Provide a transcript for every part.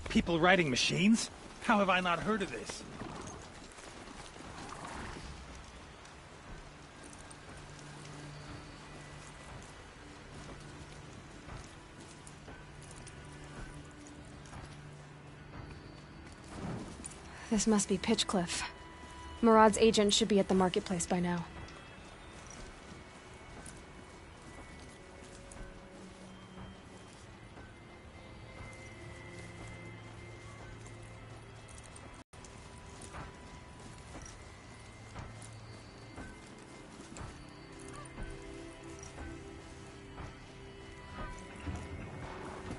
People riding machines? How have I not heard of this? This must be Pitchcliff. Murad's agent should be at the marketplace by now.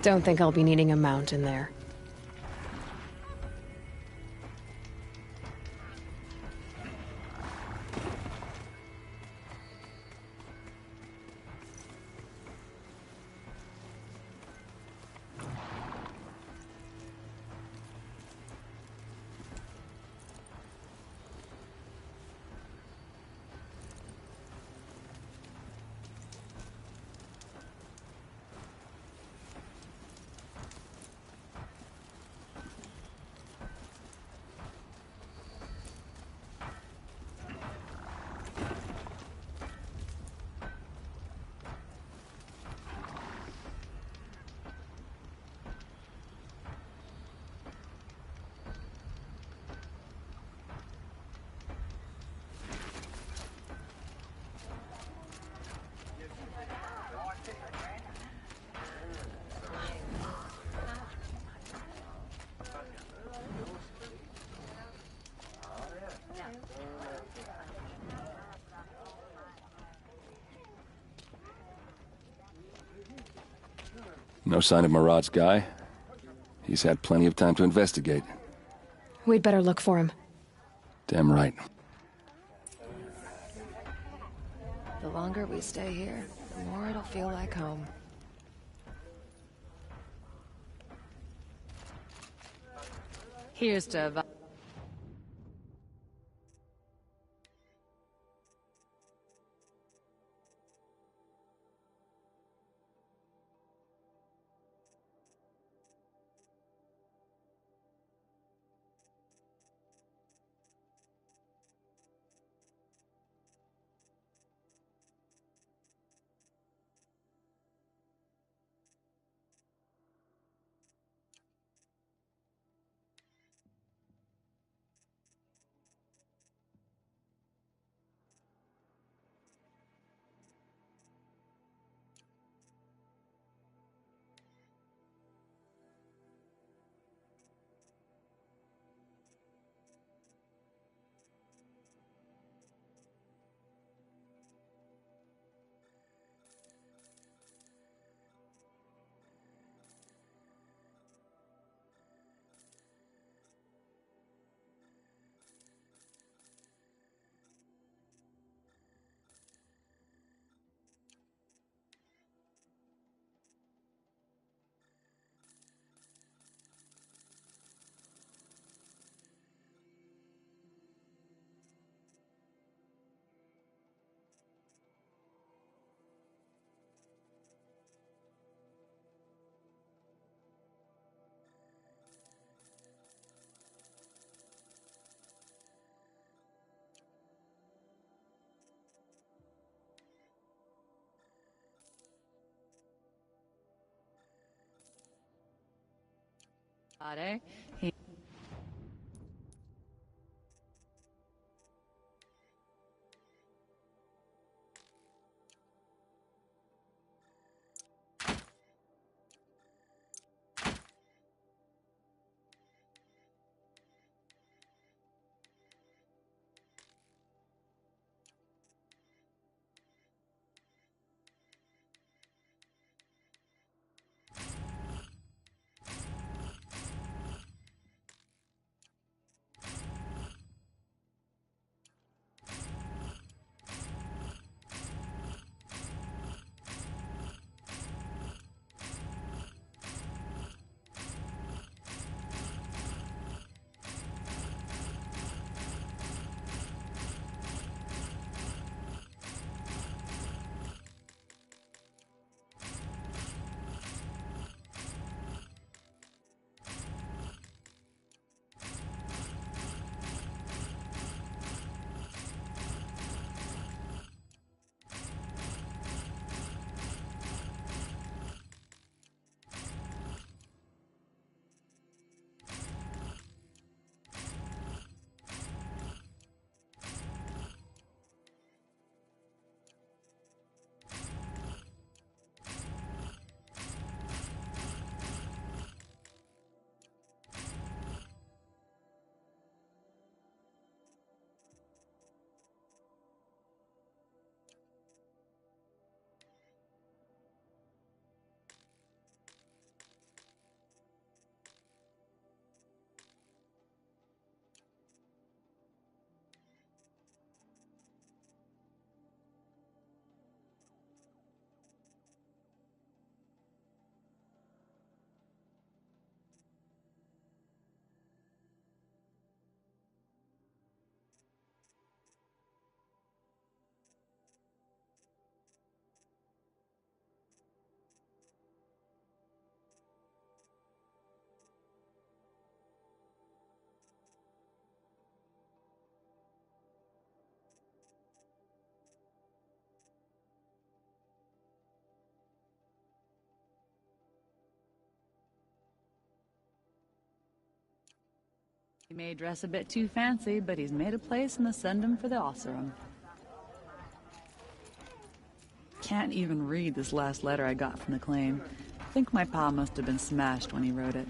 Don't think I'll be needing a mount in there. No sign of Murad's guy. He's had plenty of time to investigate. We'd better look for him. Damn right. The longer we stay here, the more it'll feel like home. Here's to... He He may dress a bit too fancy, but he's made a place in the Sendum for the Osserum. Can't even read this last letter I got from the claim. Think my pa must have been smashed when he wrote it.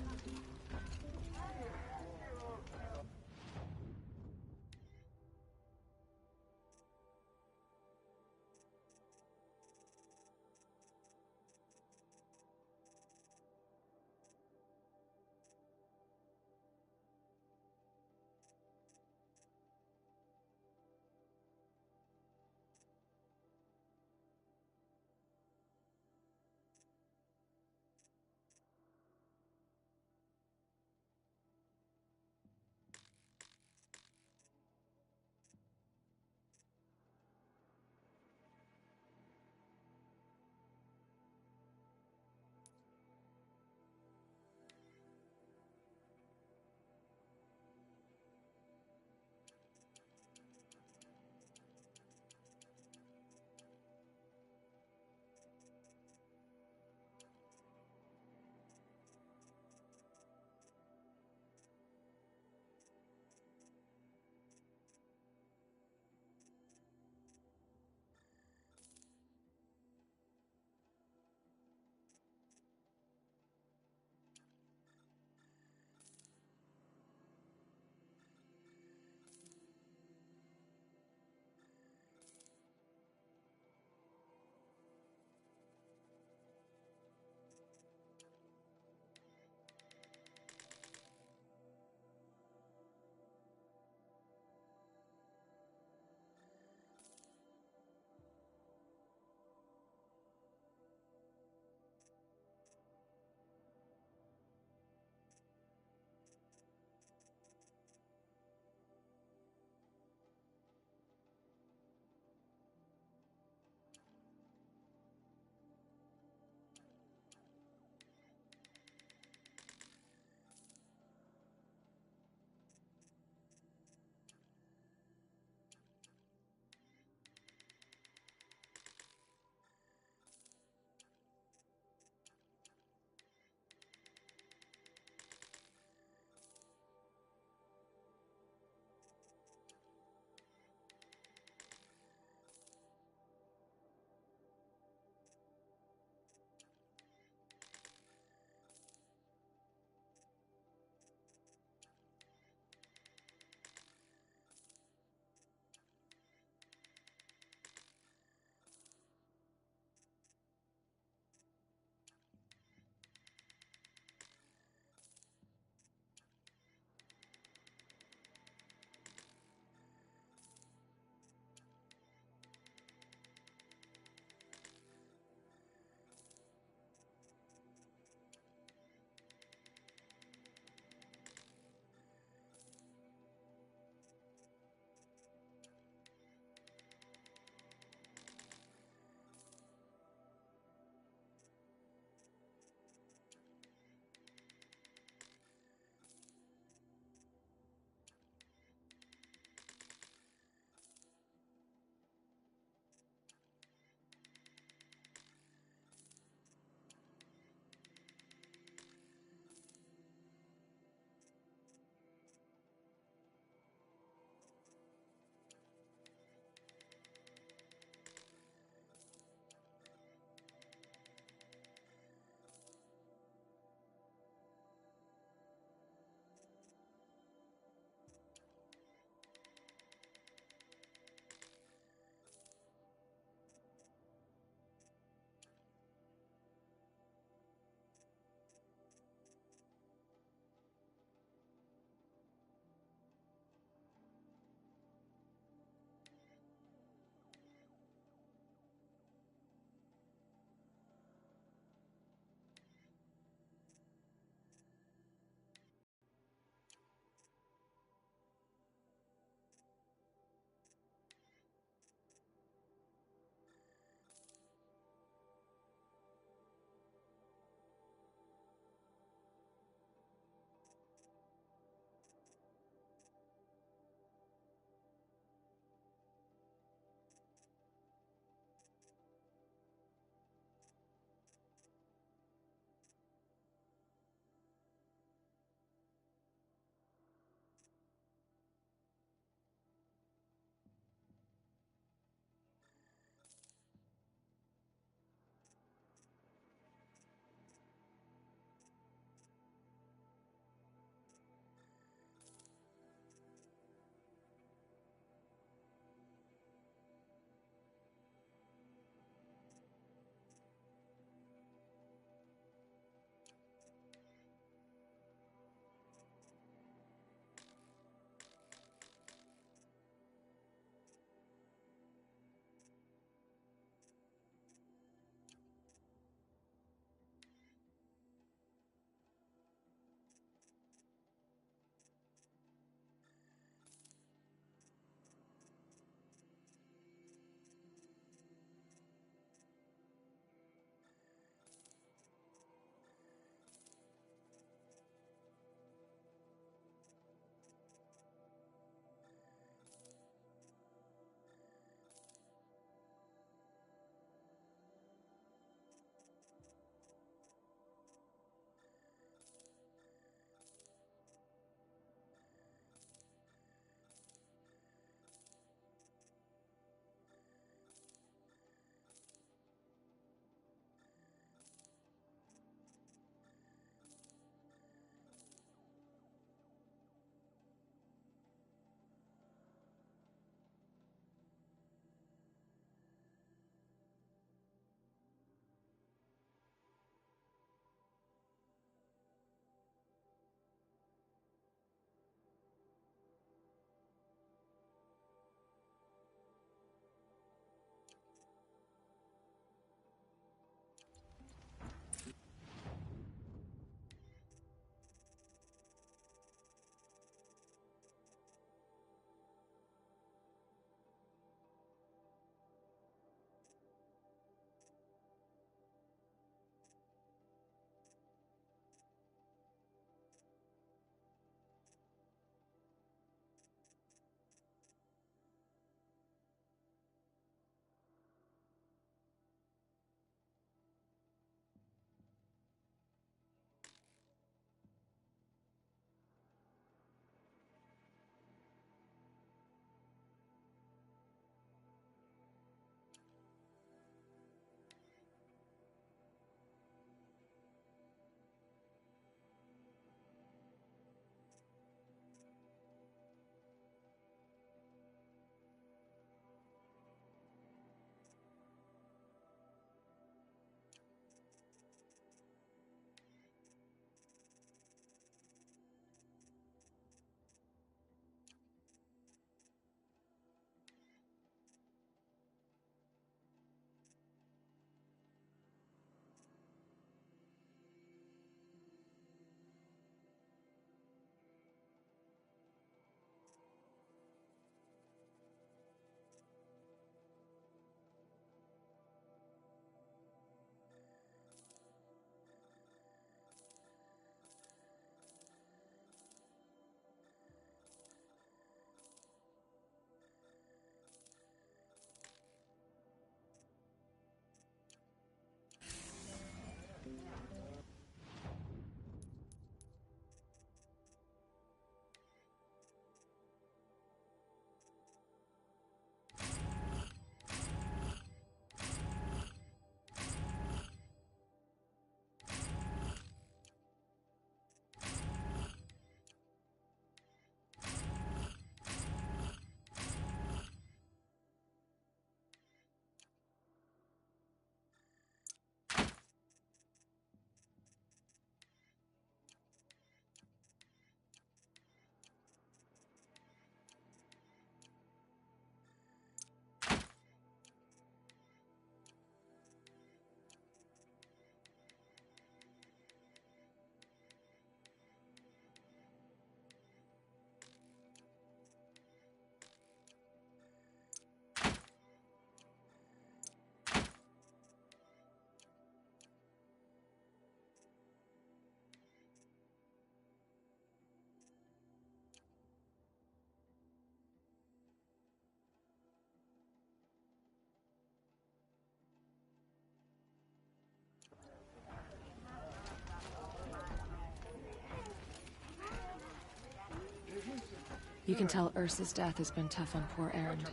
You can tell Ursa's death has been tough on poor Erend.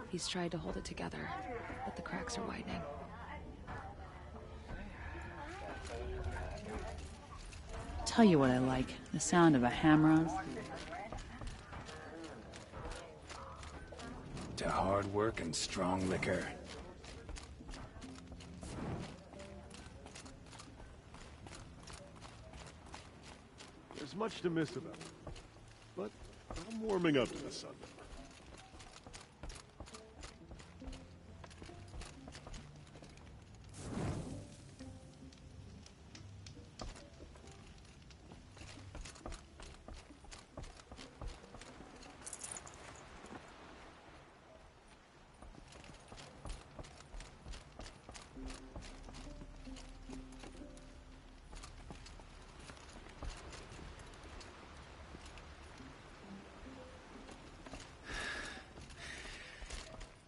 He's tried to hold it together, but the cracks are widening. Tell you what I like, the sound of a hammer. To hard work and strong liquor. There's much to miss about it, but I'm warming up to the sun.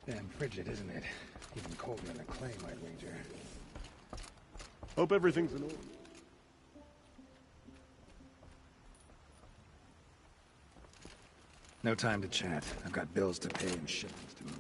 Damn frigid, isn't it? Even colder than a clay, I'd wager. Hope everything's in order. No time to chat. I've got bills to pay and shipments to move.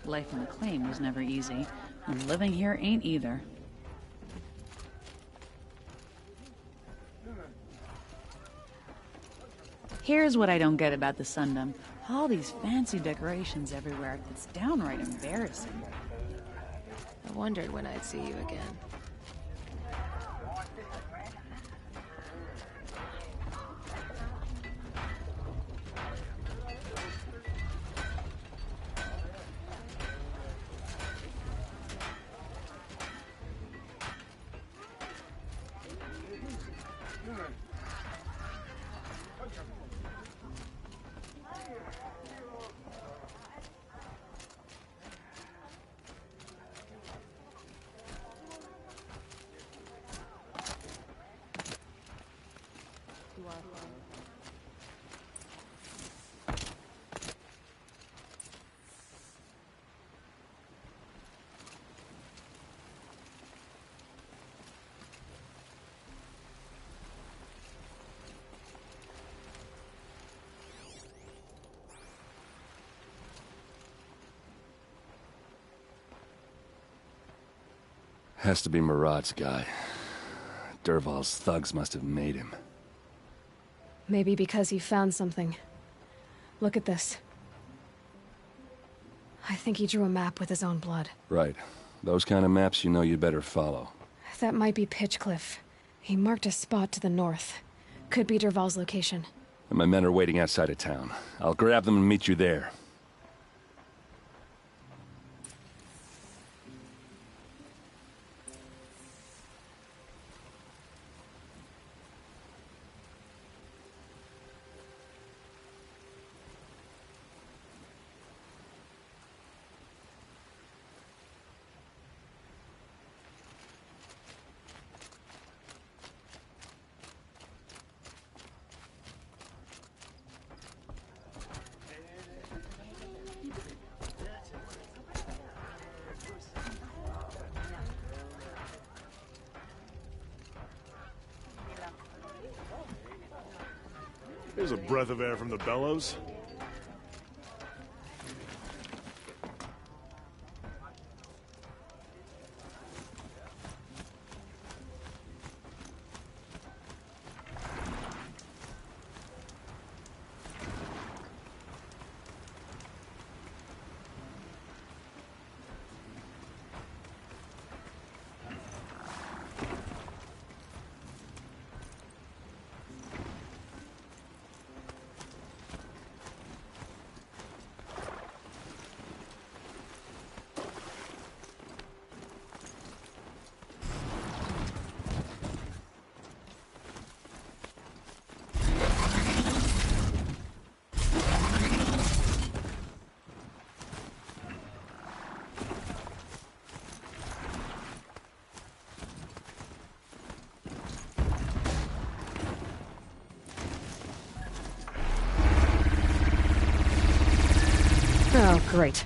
Life on the claim was never easy, and living here ain't either. Here's what I don't get about the Sundom. All these fancy decorations everywhere. It's downright embarrassing. I wondered when I'd see you again. Has to be Murad's guy. Dervahl's thugs must have made him. Maybe because he found something. Look at this. I think he drew a map with his own blood. Right. Those kind of maps you know you'd better follow. That might be Pitchcliff. He marked a spot to the north. Could be Dervahl's location. And my men are waiting outside of town. I'll grab them and meet you there. Here's a breath of air from the bellows. Oh, great.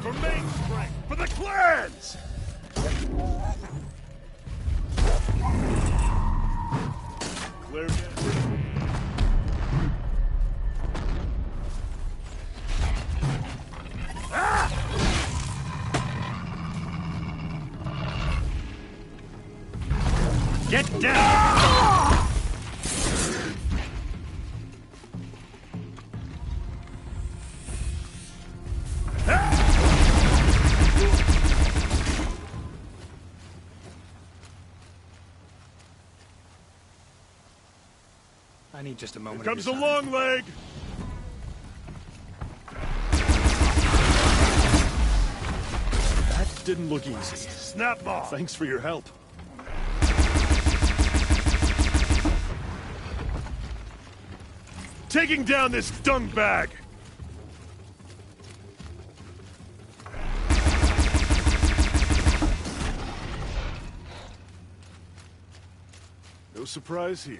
For main strength! For the clans! Clear again. Get down! I need just a moment. Here comes the of your time. long leg! That didn't look easy. Snap off! Thanks for your help. Taking down this dung bag! No surprise here.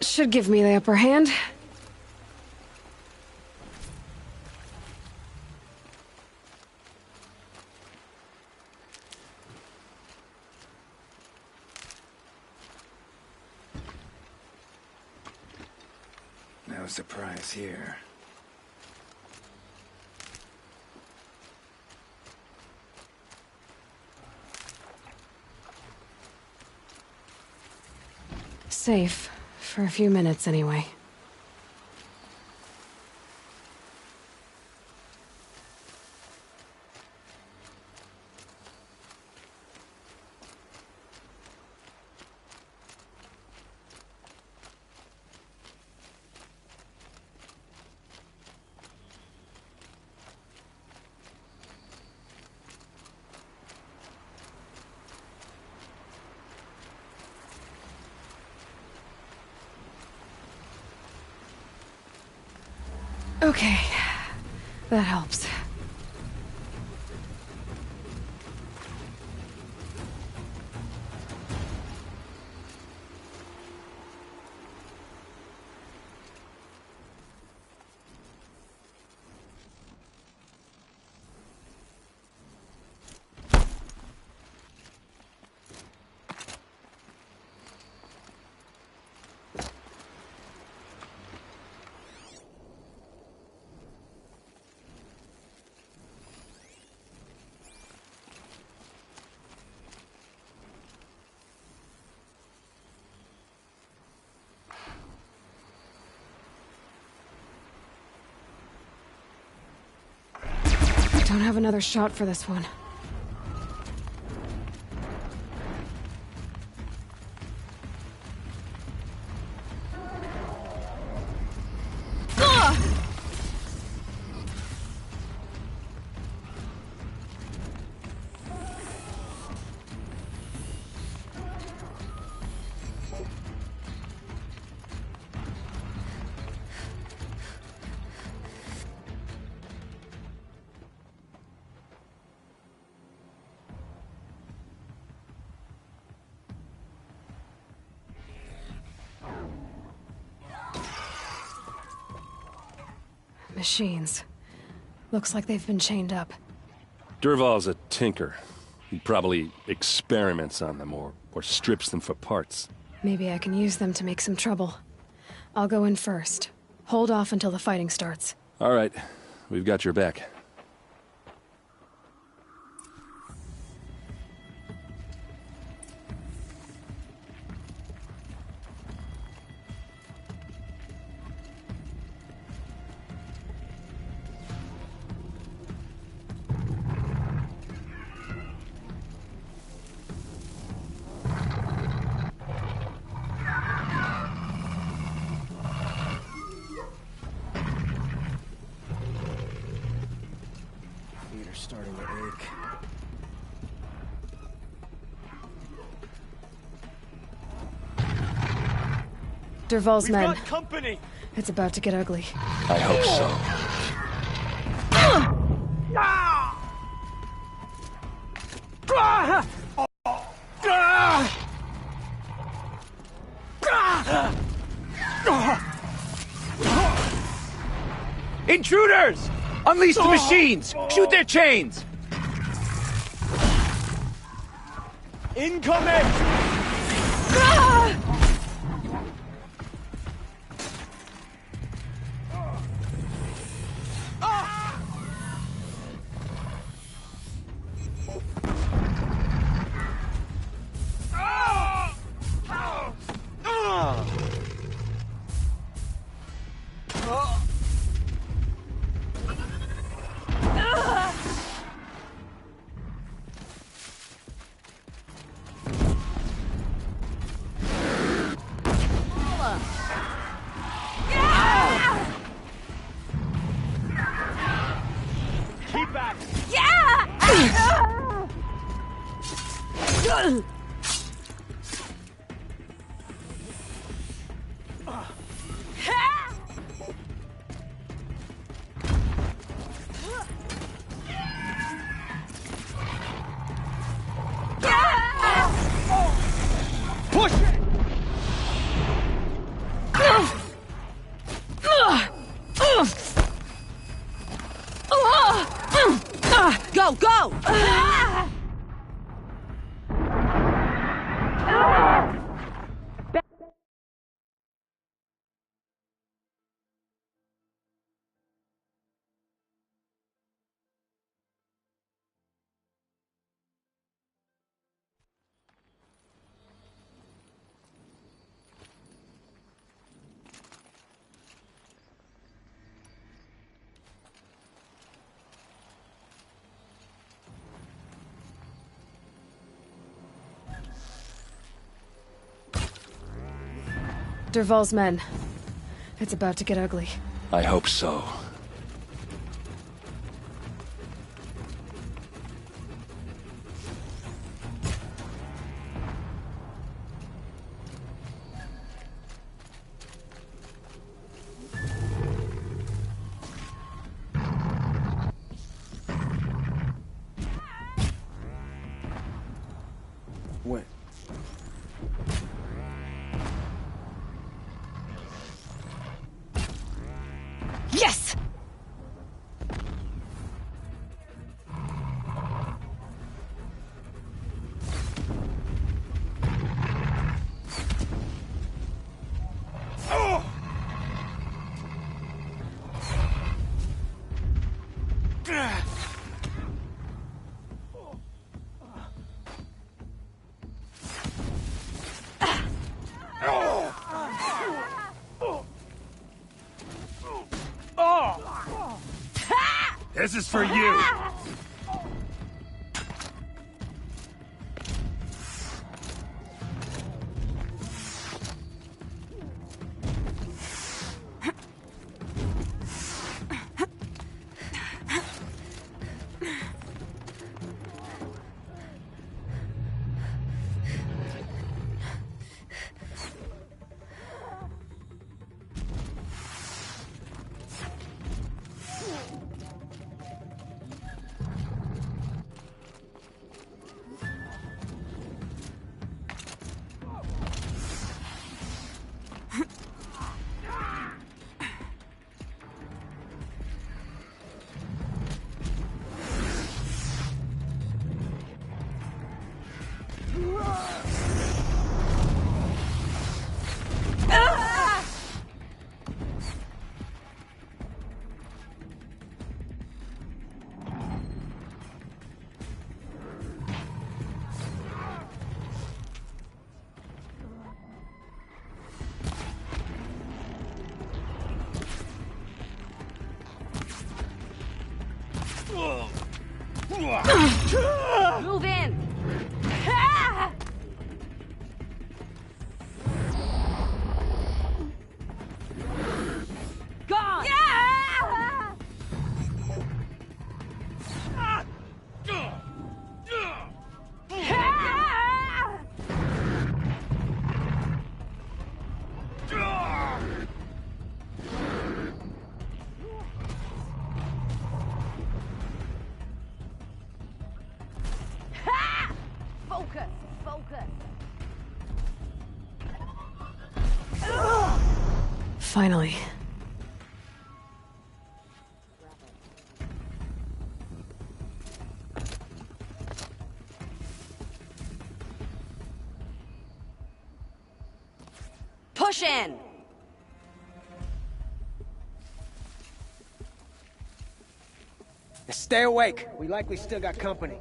Should give me the upper hand. No surprise here. Safe. For a few minutes, anyway. Okay, that helps. Don't have another shot for this one. Machines. Looks like they've been chained up. Dervahl's a tinker. He probably experiments on them or strips them for parts. Maybe I can use them to make some trouble. I'll go in first. Hold off until the fighting starts. All right, we've got your back. starting to ache. Dervahl's men. Got company! It's about to get ugly. I hope so. Intruders! Unleash the machines! Shoot their chains! Incoming! Keep back! Push it! Go, go! Dervahl's men. It's about to get ugly. I hope so. When? Yes! This is for you! Move in! Gone! Finally. Push in! Stay awake. We likely still got company.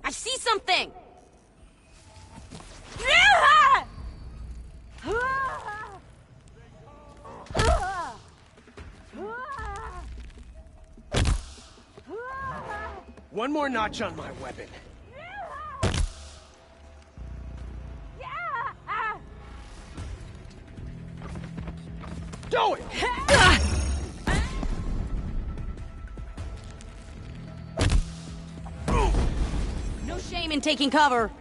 I see something! One more notch on my weapon. Do it! No shame in taking cover.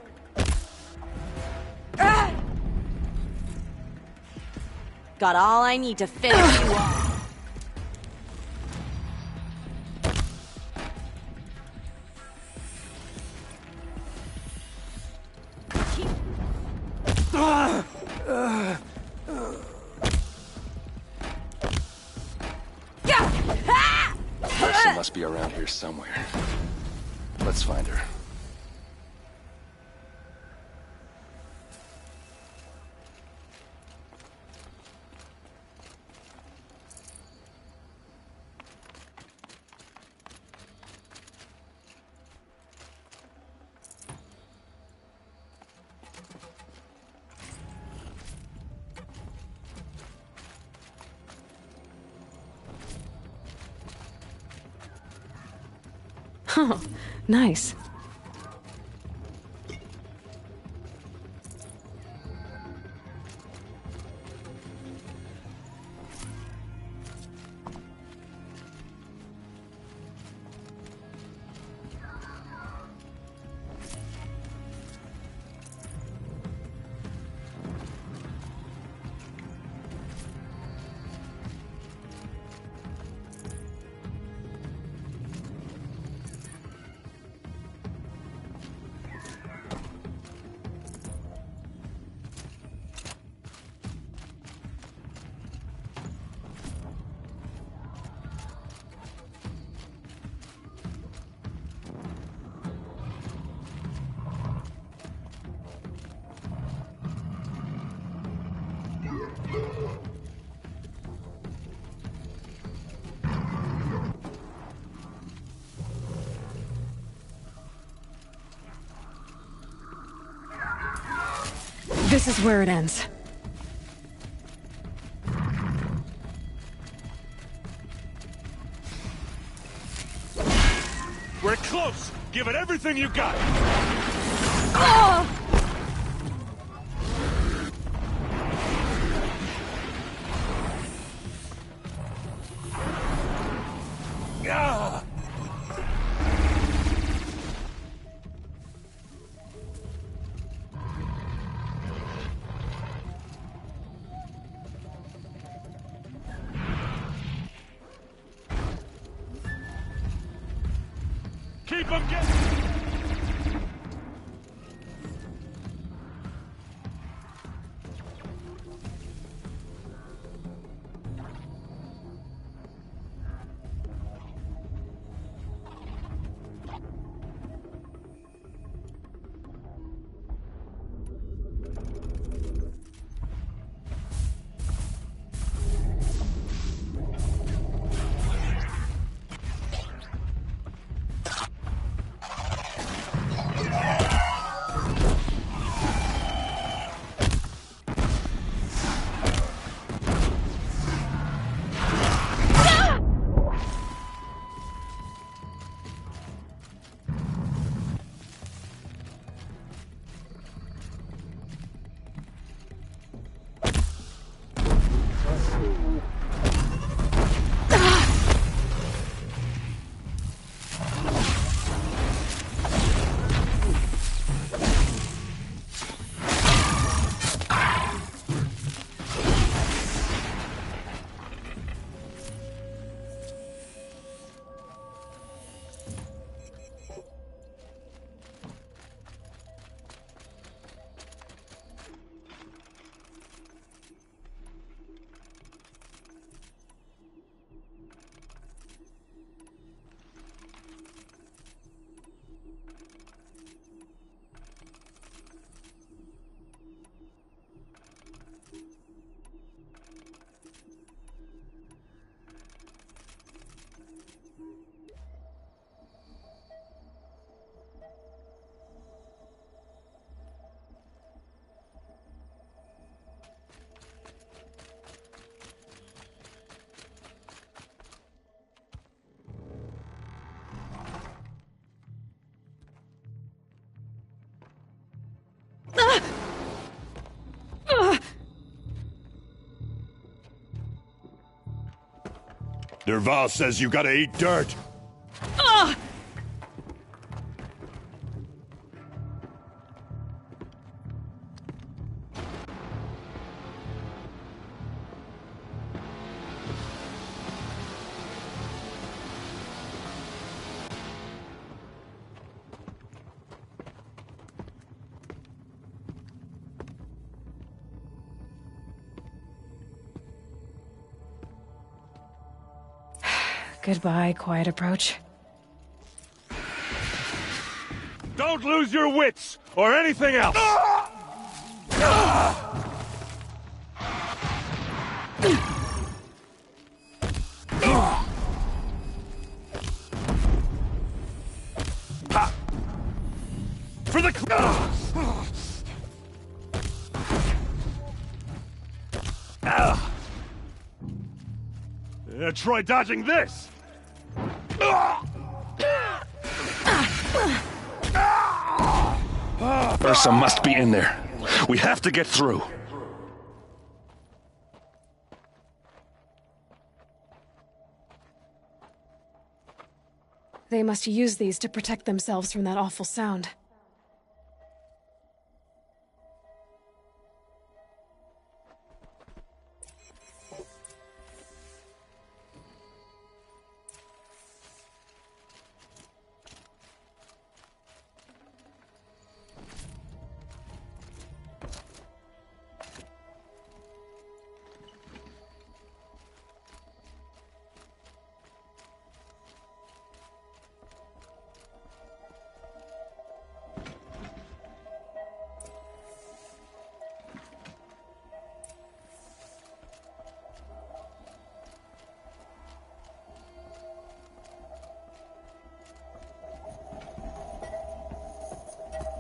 Got all I need to finish you off. She must be around here somewhere. Let's find her. Oh, nice. This is where it ends. We're close! Give it everything you got! Ah! Keep them getting... Derval says you gotta eat dirt. Goodbye, quiet approach. Don't lose your wits, or anything else! For the try dodging this! Ursa must be in there. We have to get through. They must use these to protect themselves from that awful sound.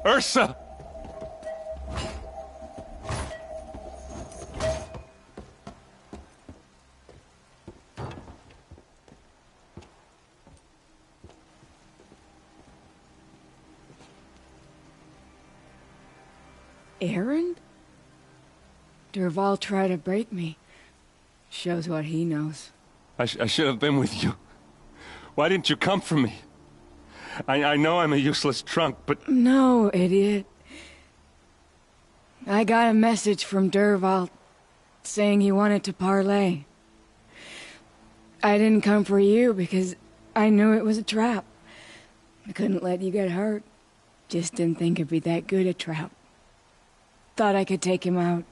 Ursa! Erend? Derval tried to break me. Shows what he knows. I should have been with you. Why didn't you come for me? I know I'm a useless trunk, but... No, idiot. I got a message from Derval saying he wanted to parlay. I didn't come for you because I knew it was a trap. I couldn't let you get hurt. Just didn't think it'd be that good a trap. Thought I could take him out.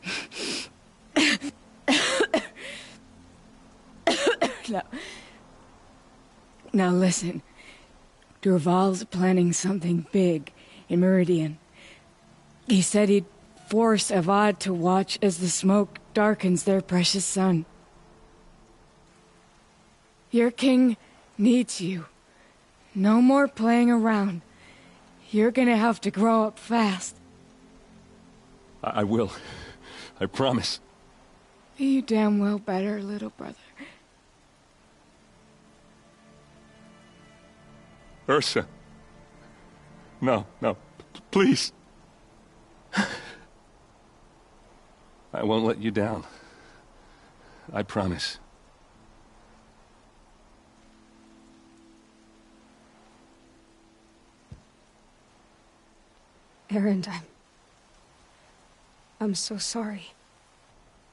Now listen. Derval's planning something big in Meridian. He said he'd force Avad to watch as the smoke darkens their precious sun. Your king needs you. No more playing around. You're gonna have to grow up fast. I will. I promise. You damn well better, little brother. Ursa. No, please. I won't let you down. I promise. Erend, I'm so sorry.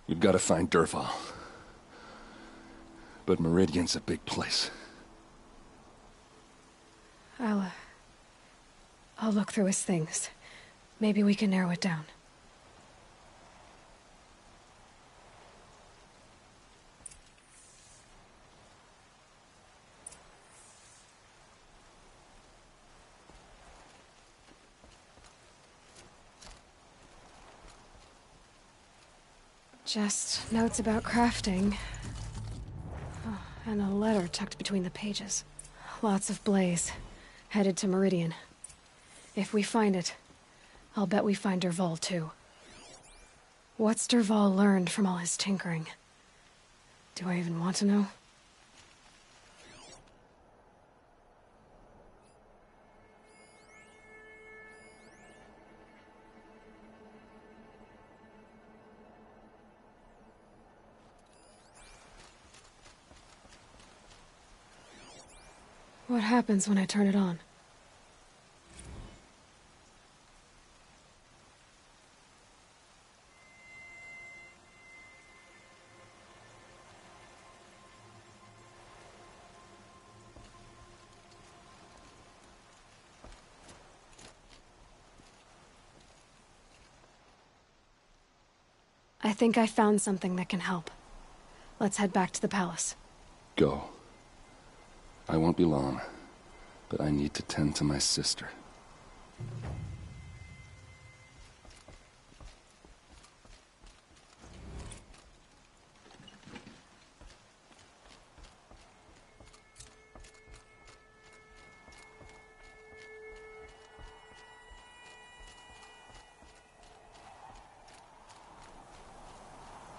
We've got to find Derval. But Meridian's a big place. I'll look through his things. Maybe we can narrow it down. Just notes about crafting. Oh, and a letter tucked between the pages. Lots of blaze. Headed to Meridian. If we find it, I'll bet we find Derval too. What's Derval learned from all his tinkering? Do I even want to know? What happens when I turn it on? I think I found something that can help. Let's head back to the palace. Go. I won't be long, but I need to tend to my sister.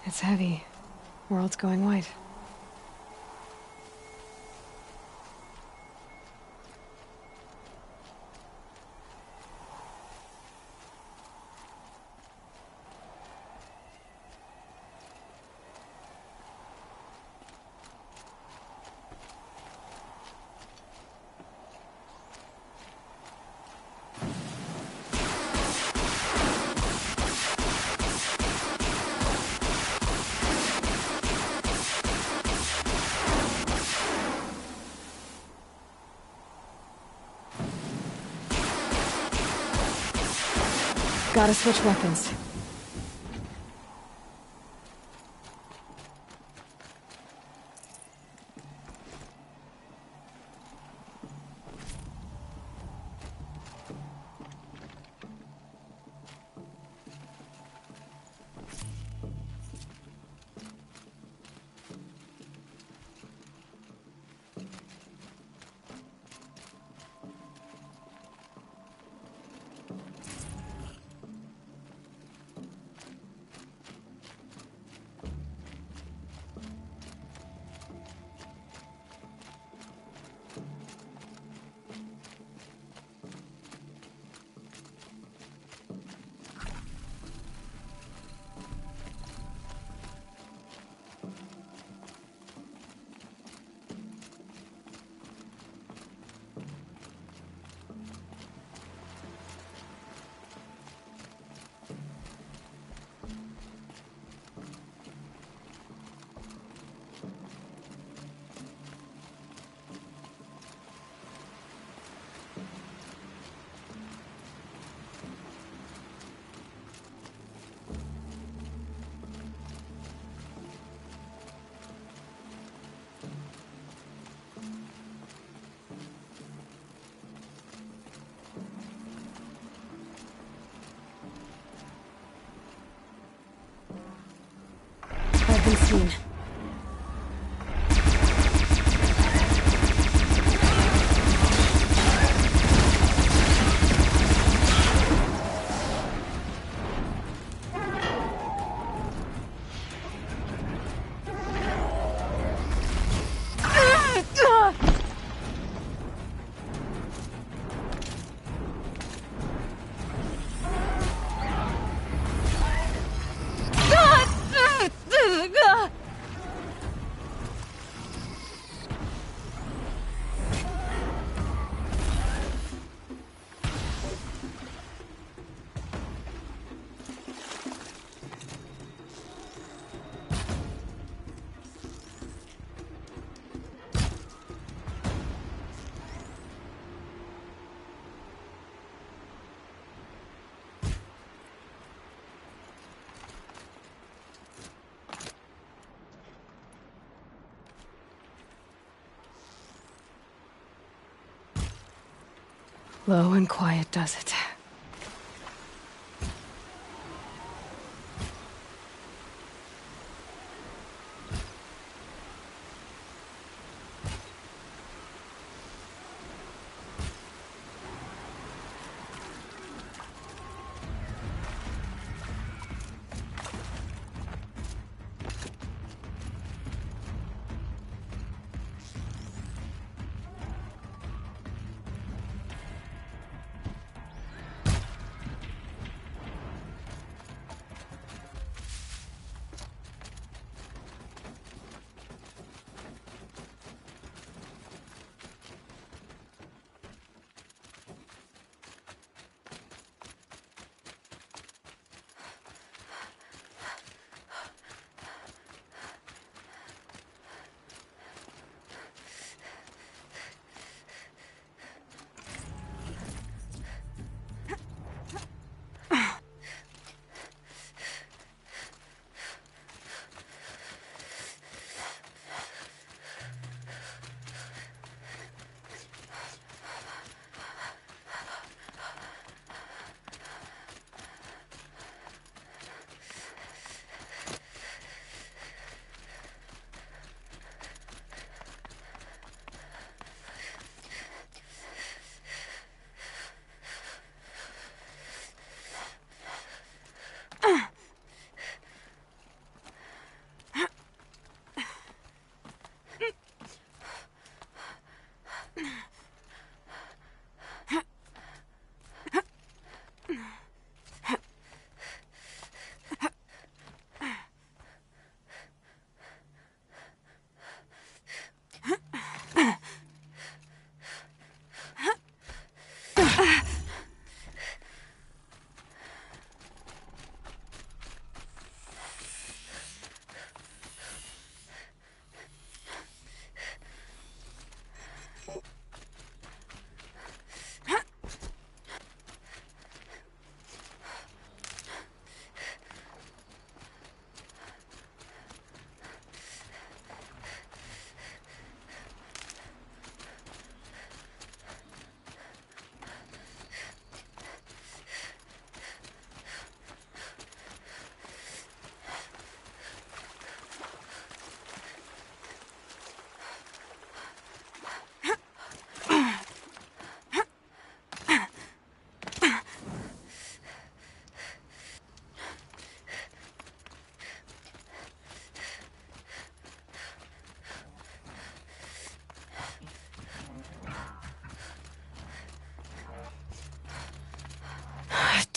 It's heavy. World's going white. Gotta switch weapons. I've been seen. Low and quiet does it.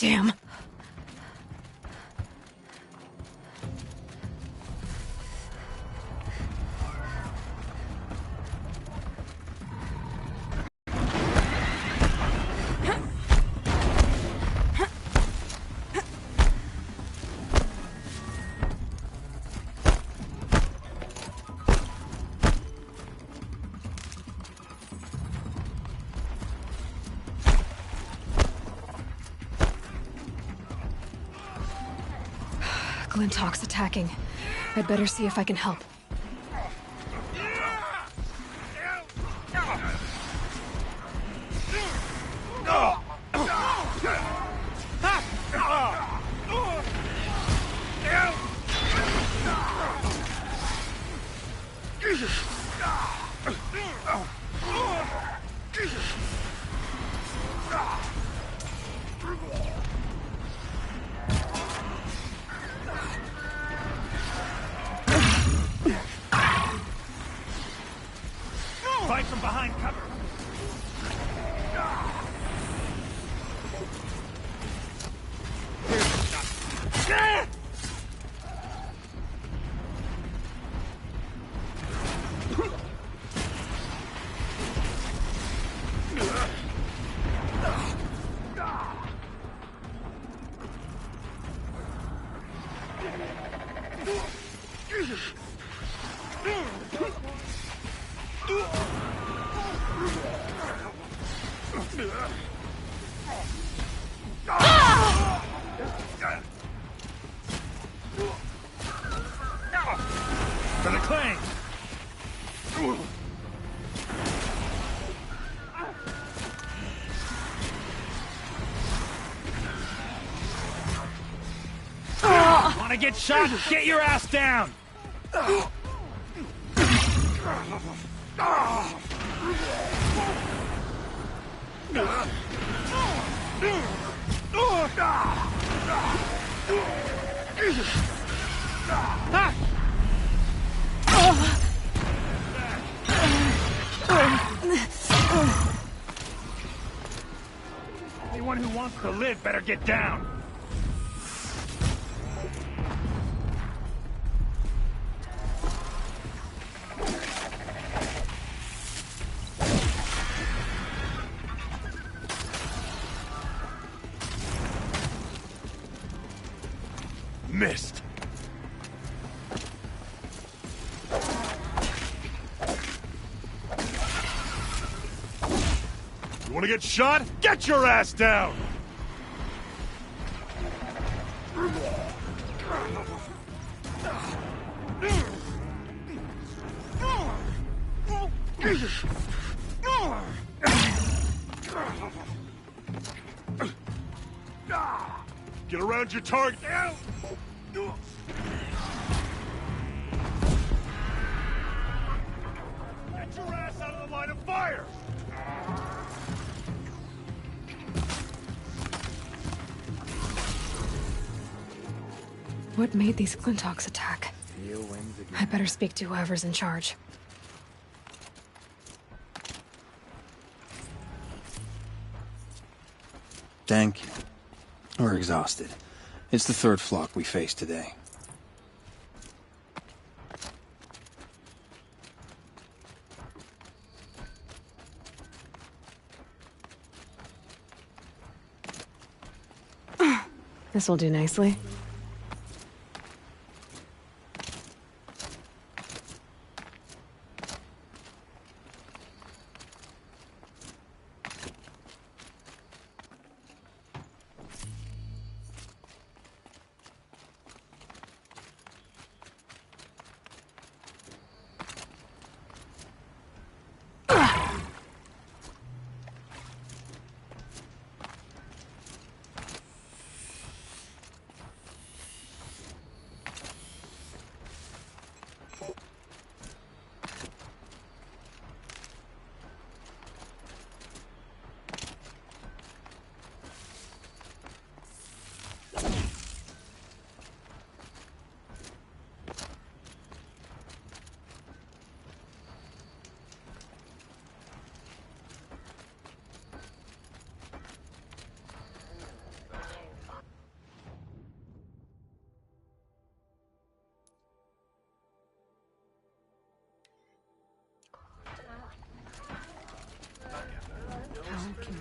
Damn. Glintock's attacking. I'd better see if I can help. Fight from behind cover. For the claim! Wanna get shot? Get your ass down! Anyone who wants to live better get down. Missed. You wanna get shot? Get your ass down! Get around your target. Get your ass out of the line of fire! What made these Glintocks attack? I better speak to whoever's in charge. Thank you. We're exhausted. It's the third flock we faced today. This will do nicely.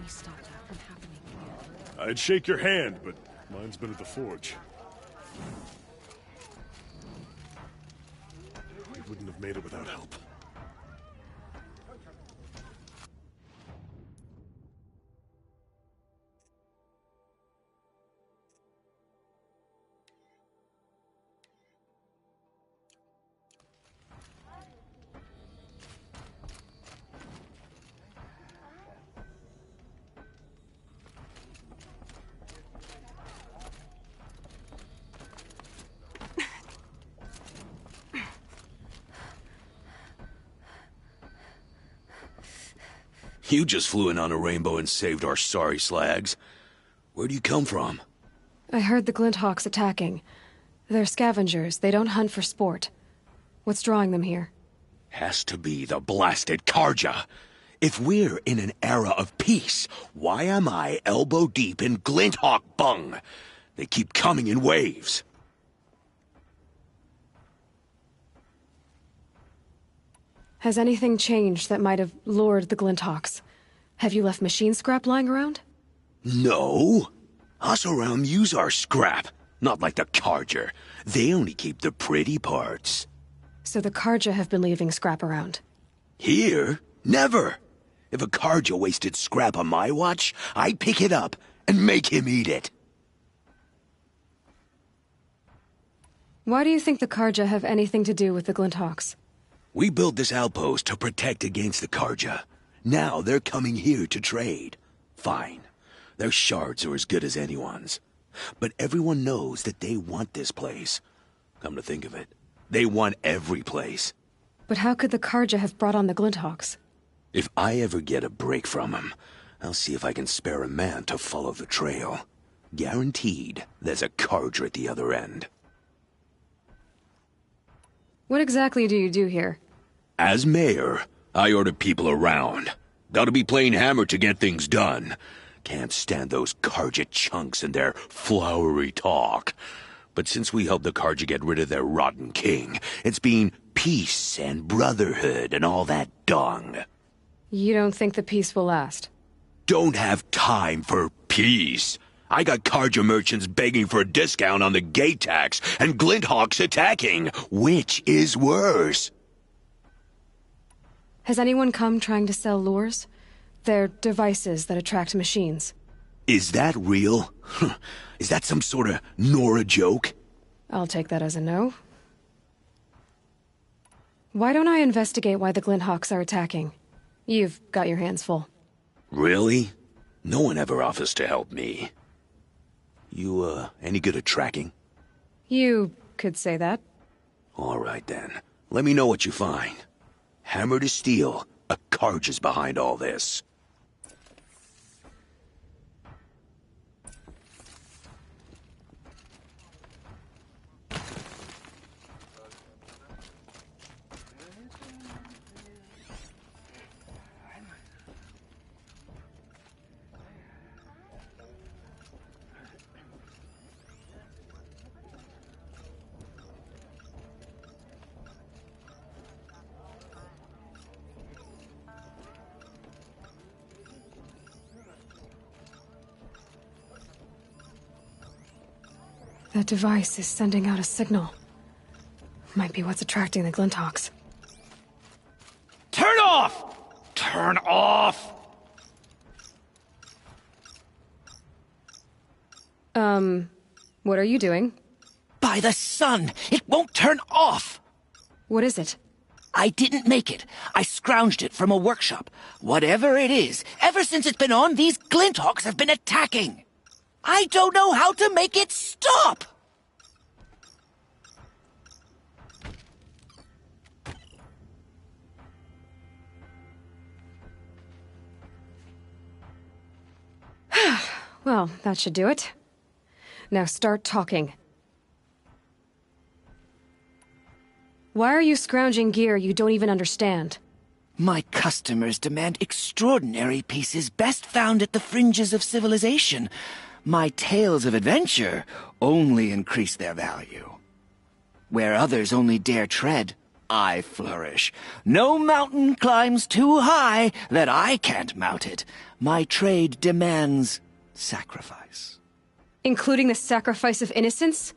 stop that from happening again? I'd shake your hand, but mine's been at the forge. We wouldn't have made it without help. You just flew in on a rainbow and saved our sorry slags. Where do you come from? I heard the Glinthawks attacking. They're scavengers. They don't hunt for sport. What's drawing them here? Has to be the blasted Carja. If we're in an era of peace, why am I elbow deep in Glinthawk bung? They keep coming in waves. Has anything changed that might have lured the Glinthawks? Have you left machine scrap lying around? No. Us around use our scrap. Not like the Carja. They only keep the pretty parts. So the Carja have been leaving scrap around? Here? Never. If a Carja wasted scrap on my watch, I'd pick it up and make him eat it. Why do you think the Carja have anything to do with the Glinthawks? We built this outpost to protect against the Carja. Now they're coming here to trade. Fine. Their shards are as good as anyone's. But everyone knows that they want this place. Come to think of it, they want every place. But how could the Carja have brought on the Glinthawks? If I ever get a break from them, I'll see if I can spare a man to follow the trail. Guaranteed there's a Carja at the other end. What exactly do you do here? As mayor, I order people around. Gotta be playing hammer to get things done. Can't stand those Carja chunks and their flowery talk. But since we helped the Carja get rid of their rotten king, it's been peace and brotherhood and all that dung. You don't think the peace will last? Don't have time for peace. I got Carja merchants begging for a discount on the gate tax, and Glinthawks attacking. Which is worse? Has anyone come trying to sell lures? They're devices that attract machines. Is that real? Is that some sort of Nora joke? I'll take that as a no. Why don't I investigate why the Glinthawks are attacking? You've got your hands full. Really? No one ever offers to help me. You, any good at tracking? You could say that. All right, then. Let me know what you find. Hammer to steel, a Carja's behind all this. That device is sending out a signal. Might be what's attracting the Glinthawks. Turn off! Turn off! What are you doing? By the sun! It won't turn off! What is it? I didn't make it. I scrounged it from a workshop. Whatever it is, ever since it's been on, these Glinthawks have been attacking. I don't know how to make it stop! Well, that should do it. Now start talking. Why are you scrounging gear you don't even understand? My customers demand extraordinary pieces best found at the fringes of civilization. My tales of adventure only increase their value. Where others only dare tread, I flourish. No mountain climbs too high that I can't mount it. My trade demands sacrifice. Including the sacrifice of innocence?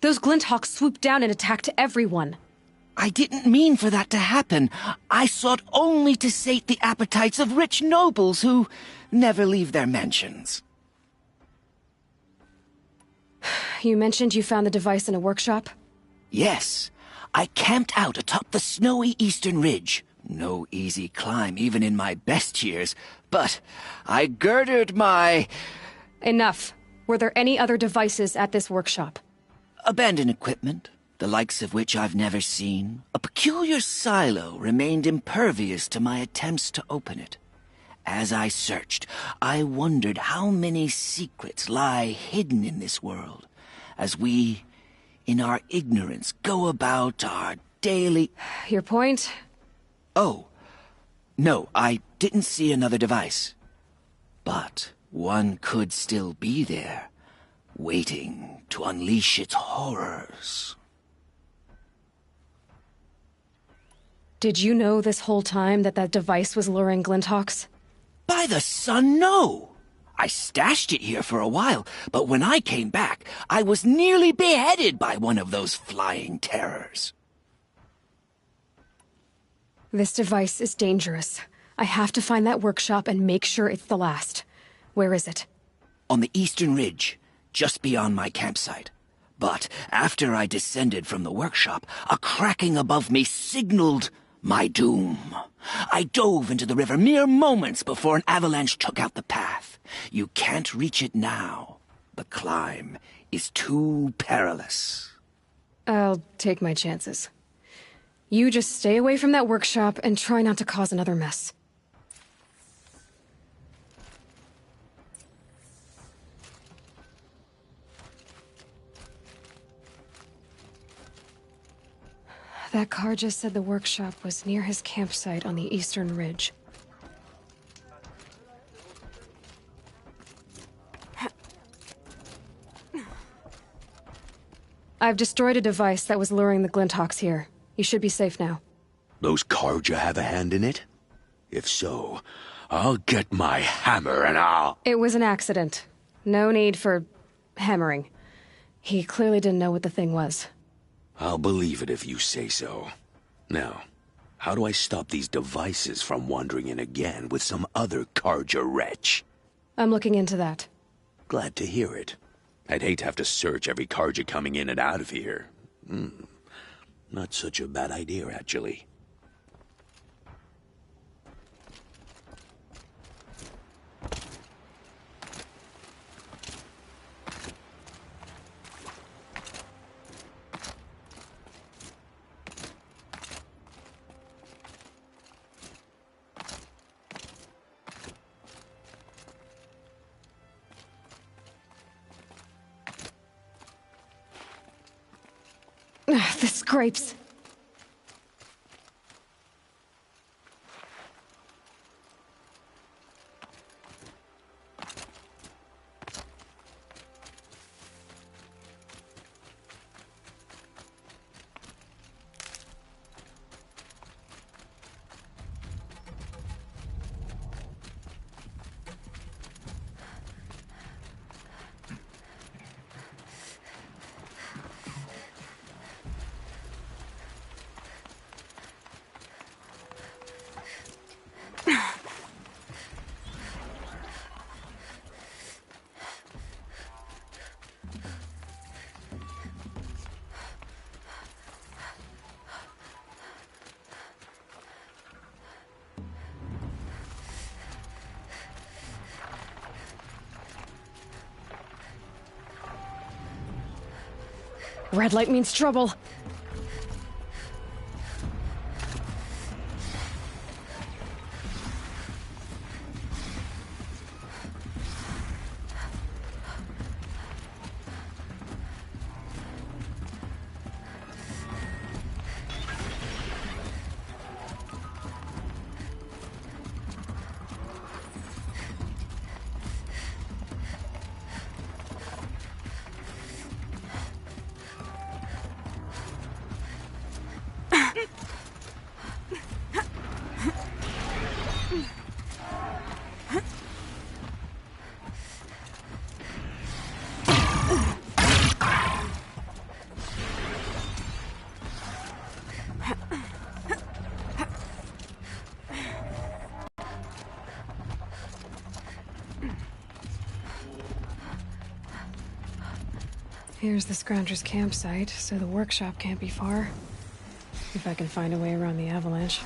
Those Glinthawks swooped down and attacked everyone. I didn't mean for that to happen. I sought only to sate the appetites of rich nobles who never leave their mansions. You mentioned you found the device in a workshop? Yes. I camped out atop the snowy eastern ridge. No easy climb, even in my best years. But I girded my... Enough. Were there any other devices at this workshop? Abandoned equipment, the likes of which I've never seen. A peculiar silo remained impervious to my attempts to open it. As I searched, I wondered how many secrets lie hidden in this world, as we, in our ignorance, go about our daily... Your point? Oh, no, I didn't see another device. But one could still be there, waiting to unleash its horrors. Did you know this whole time that device was luring Glinthawks? By the sun, no! I stashed it here for a while, but when I came back, I was nearly beheaded by one of those flying terrors. This device is dangerous. I have to find that workshop and make sure it's the last. Where is it? On the eastern ridge, just beyond my campsite. But after I descended from the workshop, a cracking above me signaled my doom. I dove into the river mere moments before an avalanche took out the path. You can't reach it now. The climb is too perilous. I'll take my chances. You just stay away from that workshop and try not to cause another mess. That car just said the workshop was near his campsite on the eastern ridge. I've destroyed a device that was luring the Glinthawks here. You should be safe now. Those Carja have a hand in it? If so, I'll get my hammer and I'll... It was an accident. No need for hammering. He clearly didn't know what the thing was. I'll believe it if you say so. Now, how do I stop these devices from wandering in again with some other Carja wretch? I'm looking into that. Glad to hear it. I'd hate to have to search every Carja coming in and out of here. Not such a bad idea, actually. The scrapes. Red light means trouble. Here's the Scrounger's campsite, so the workshop can't be far. If I can find a way around the avalanche.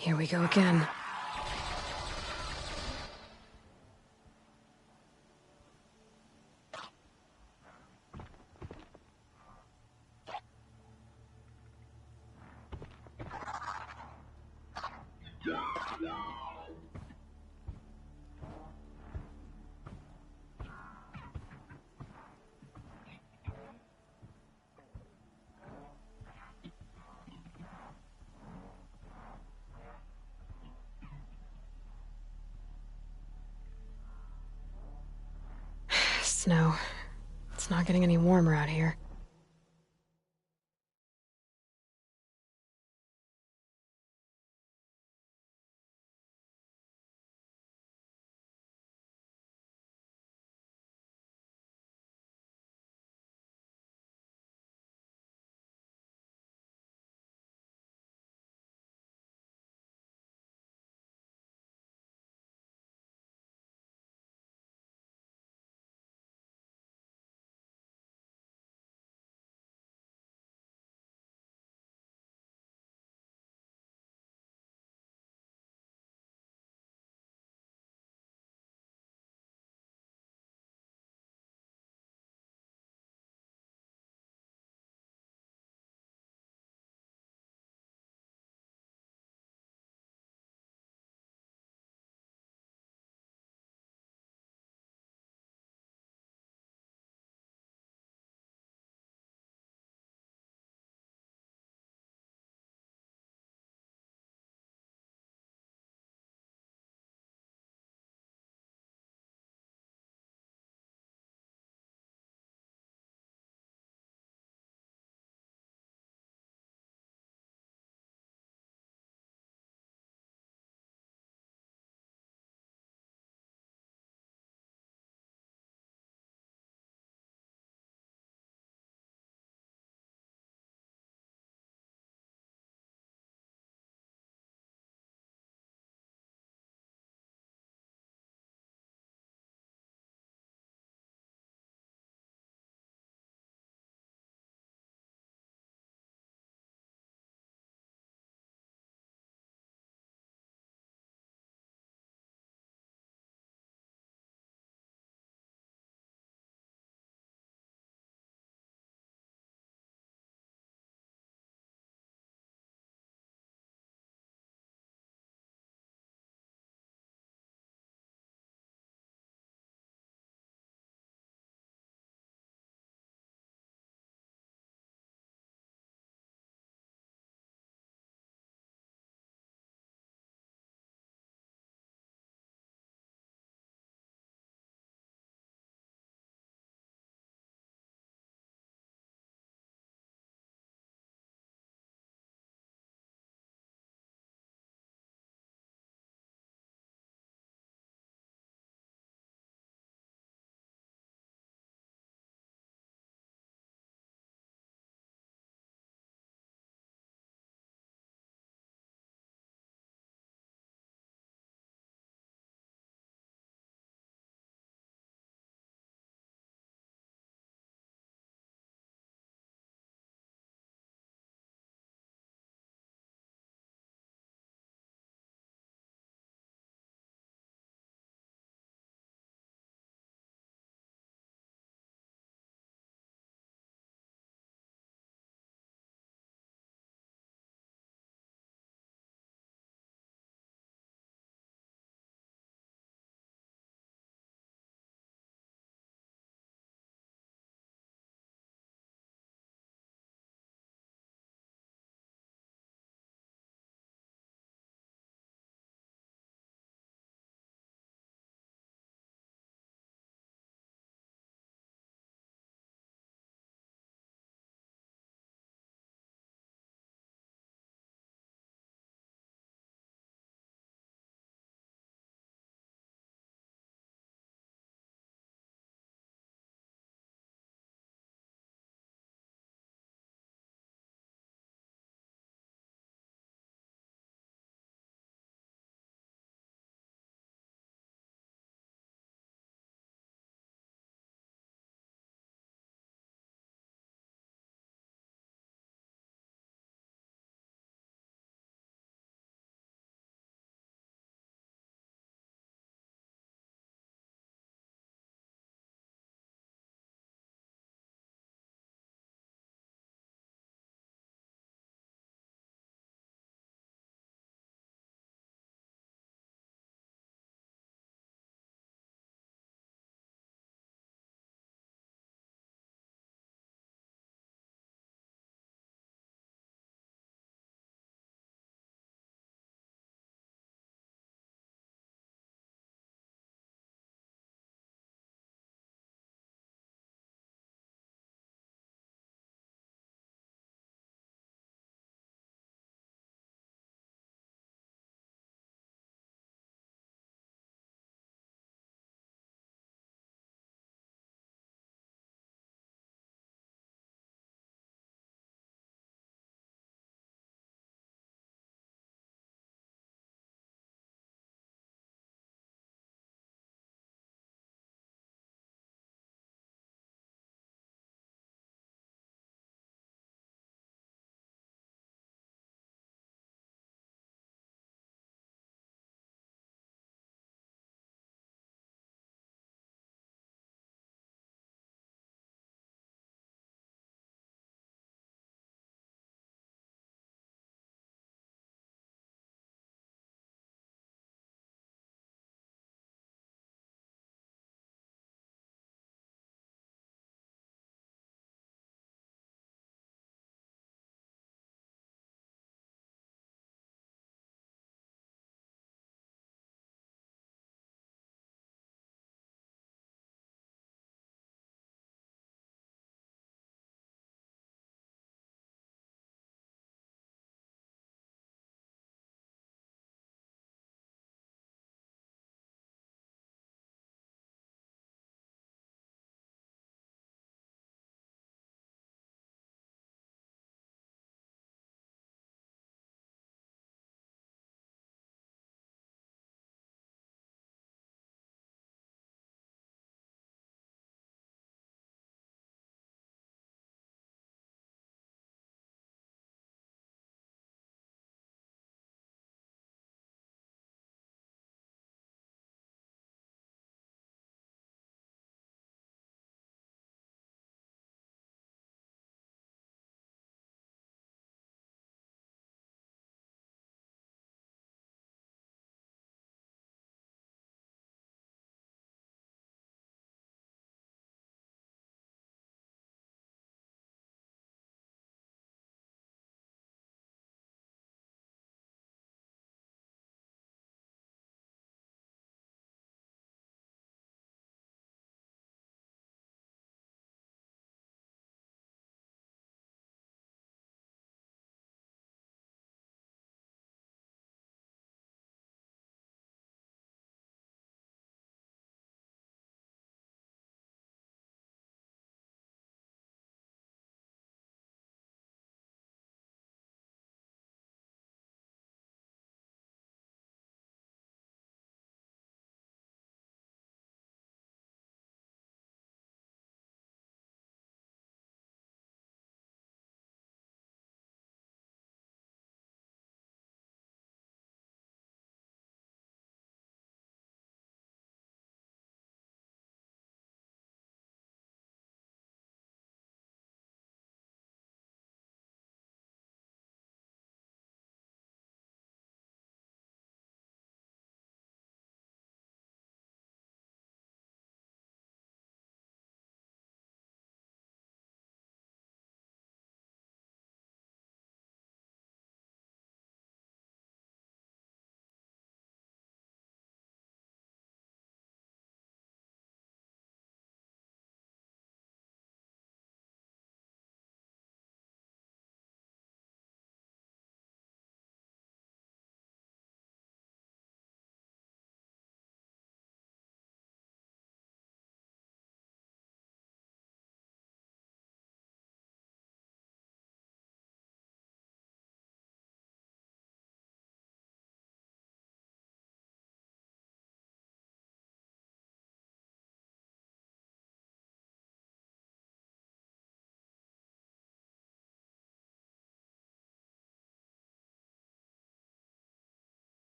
Here we go again. Snow. It's not getting any warmer out here.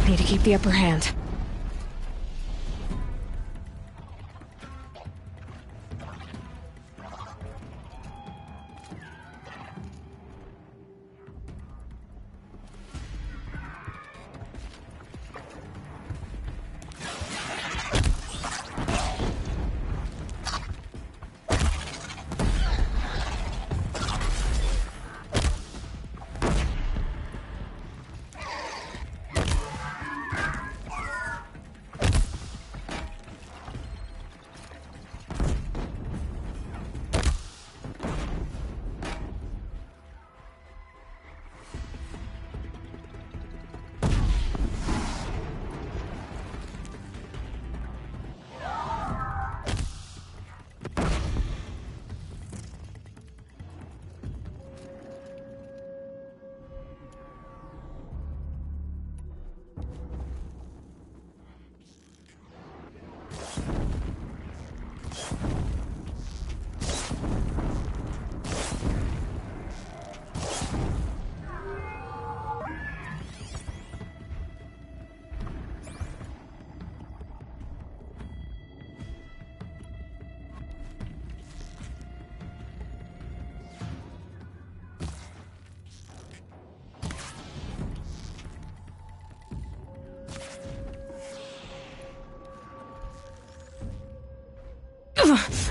Need to keep the upper hand.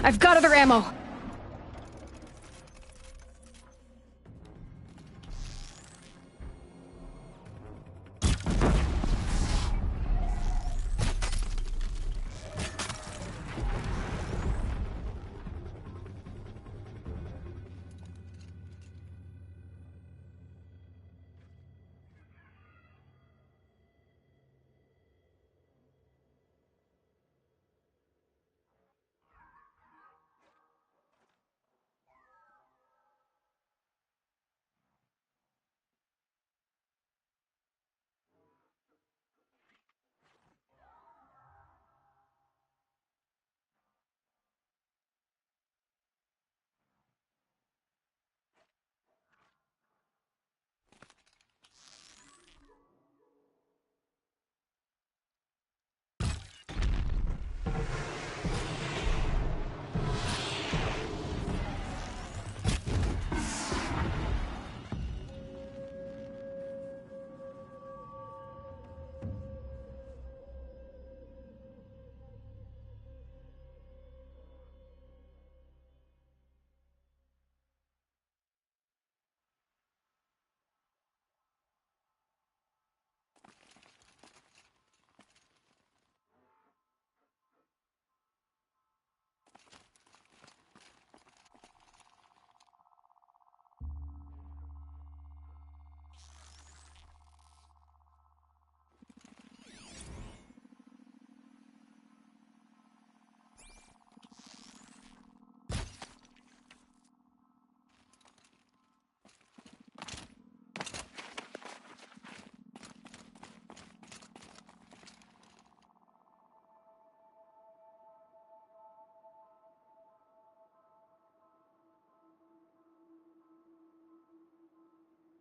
I've got other ammo!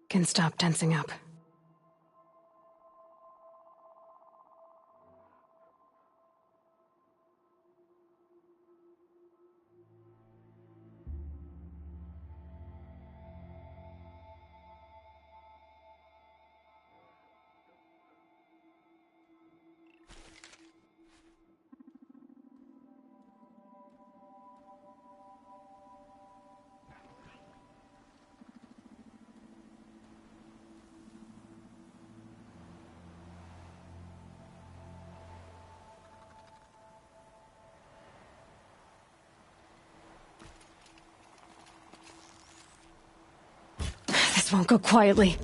Can stop tensing up. This won't go quietly.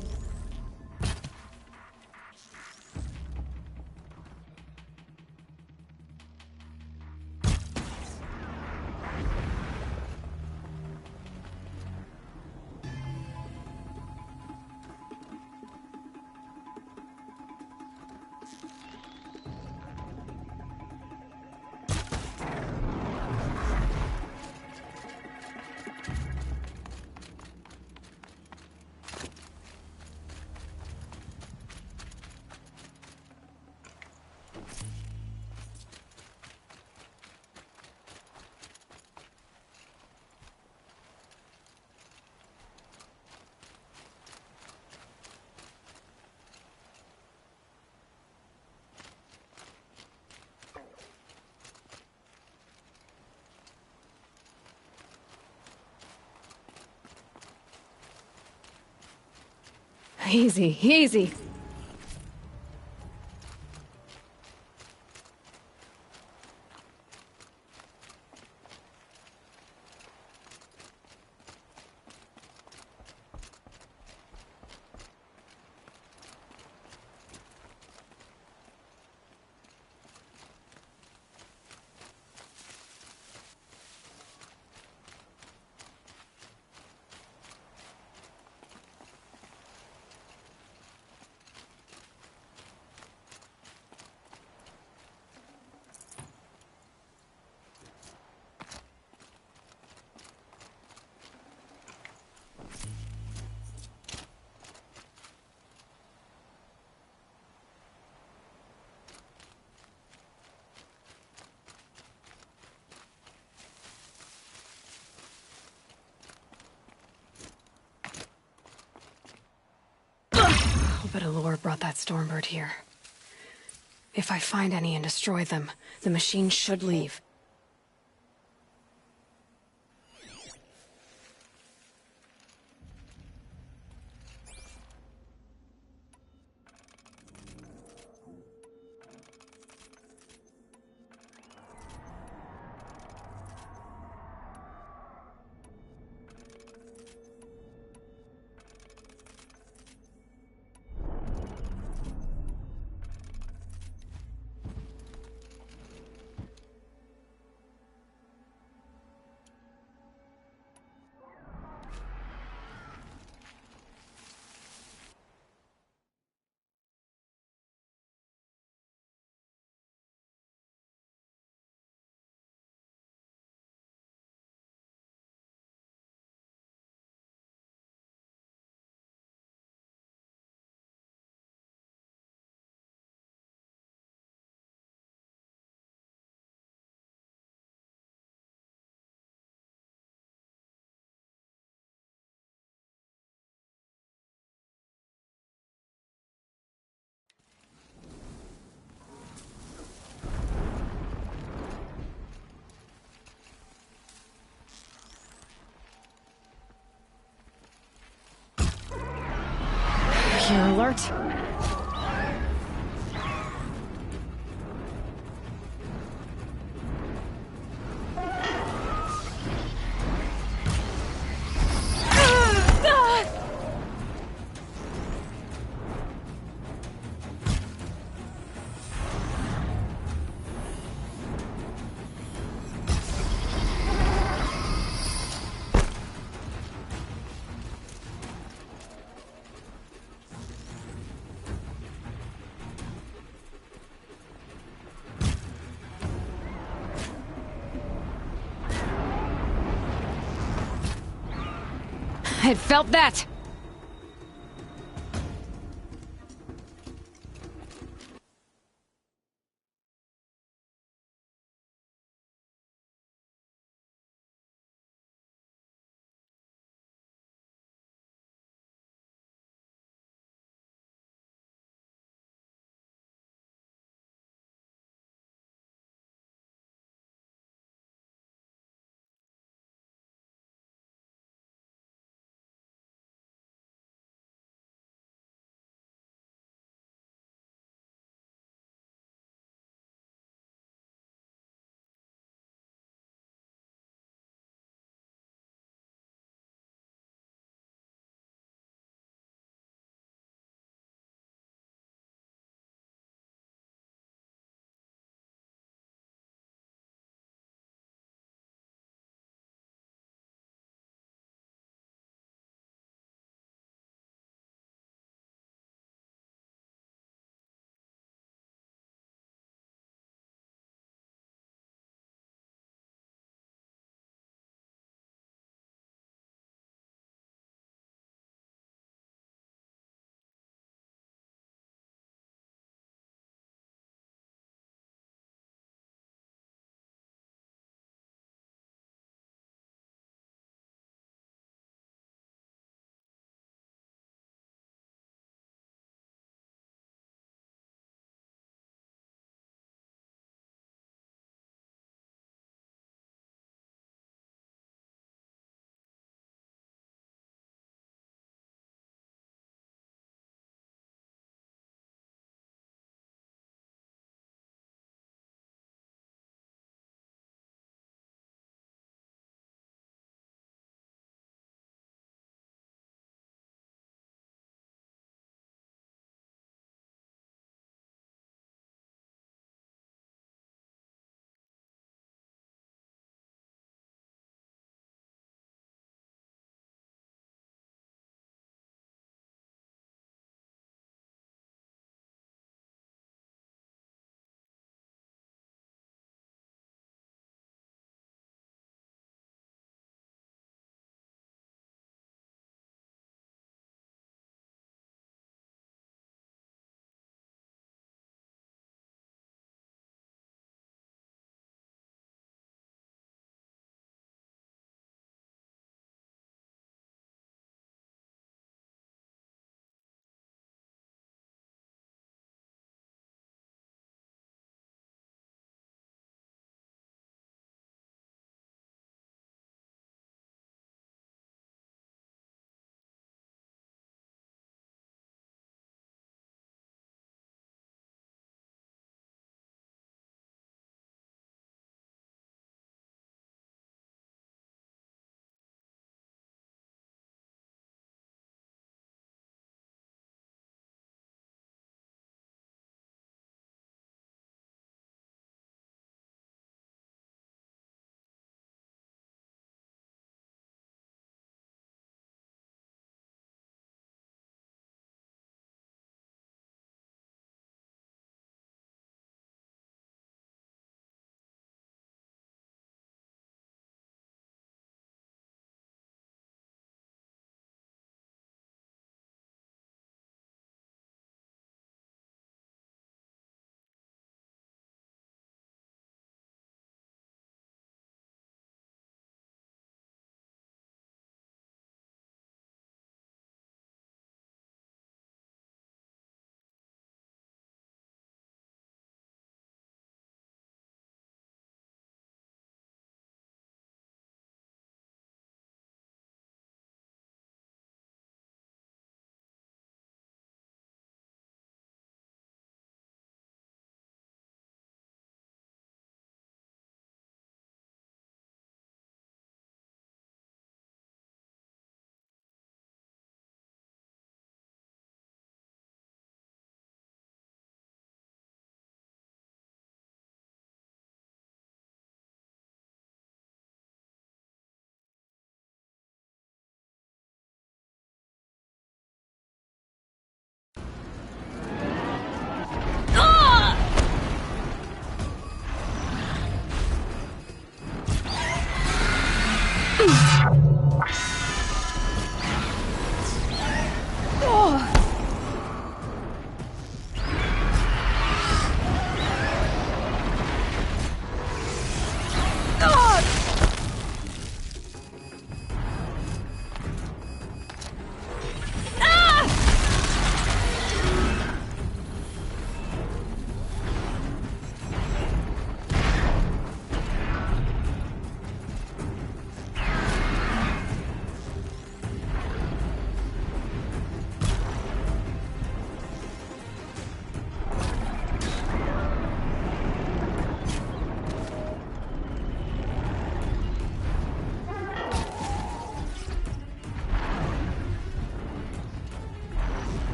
Easy, easy. I'll bet Allure brought that Stormbird here. If I find any and destroy them, the machine should leave. Here, alert. I felt that!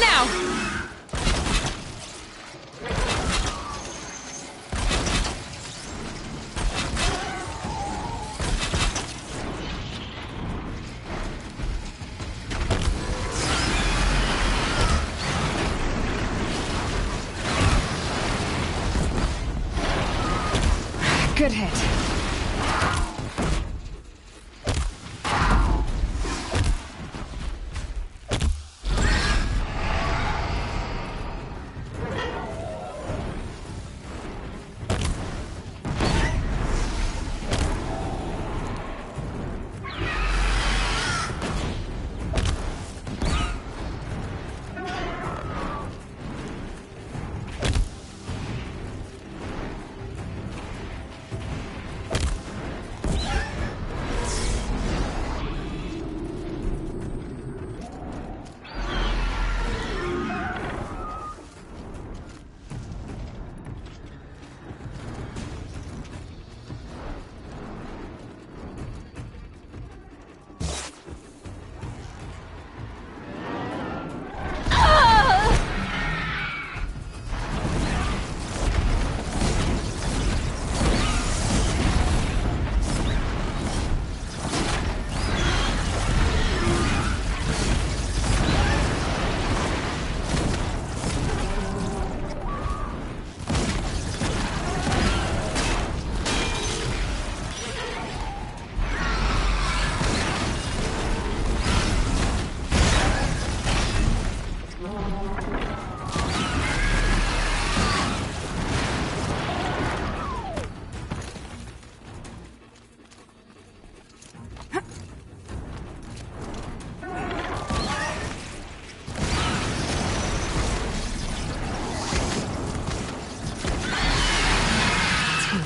now! Good hit.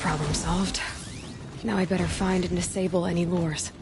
Problem solved. Now I better find and disable any lures.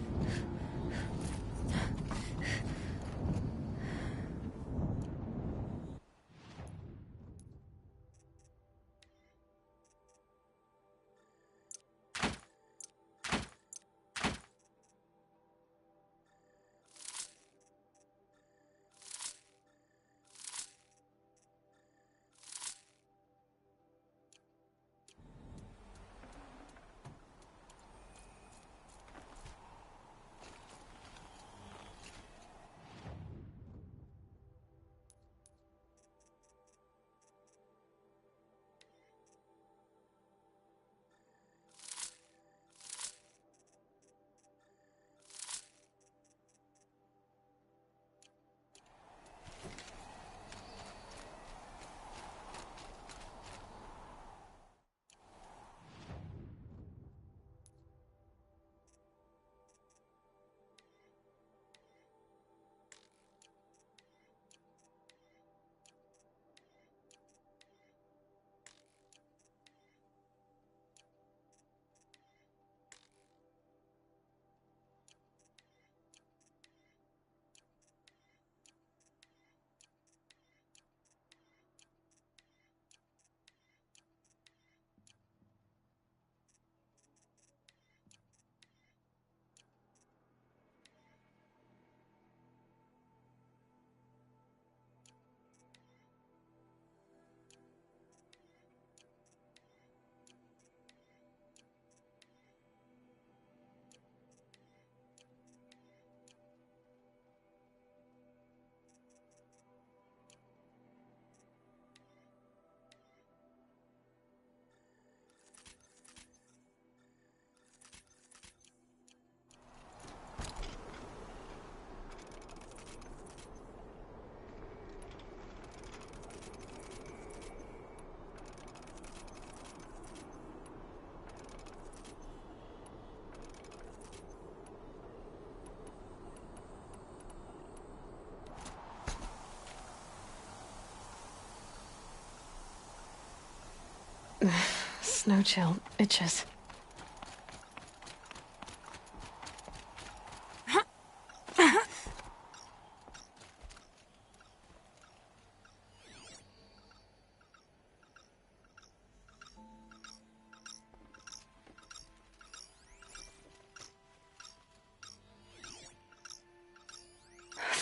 Snow chill itches.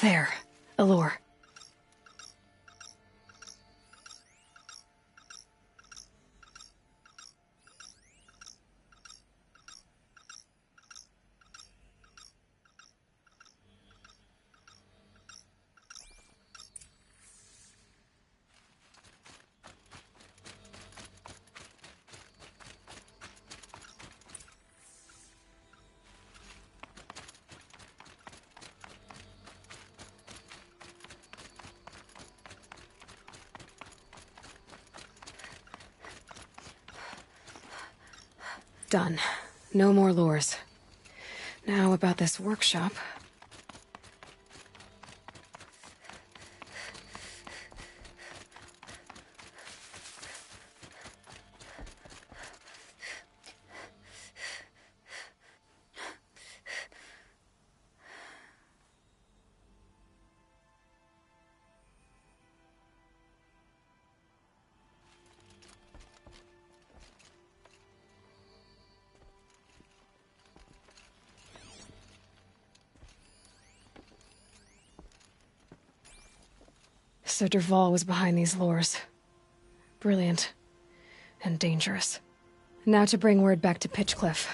There, a lure. Done. No more lures. Now about this workshop. So Dervahl was behind these lures. Brilliant. And dangerous. Now to bring word back to Pitchcliff.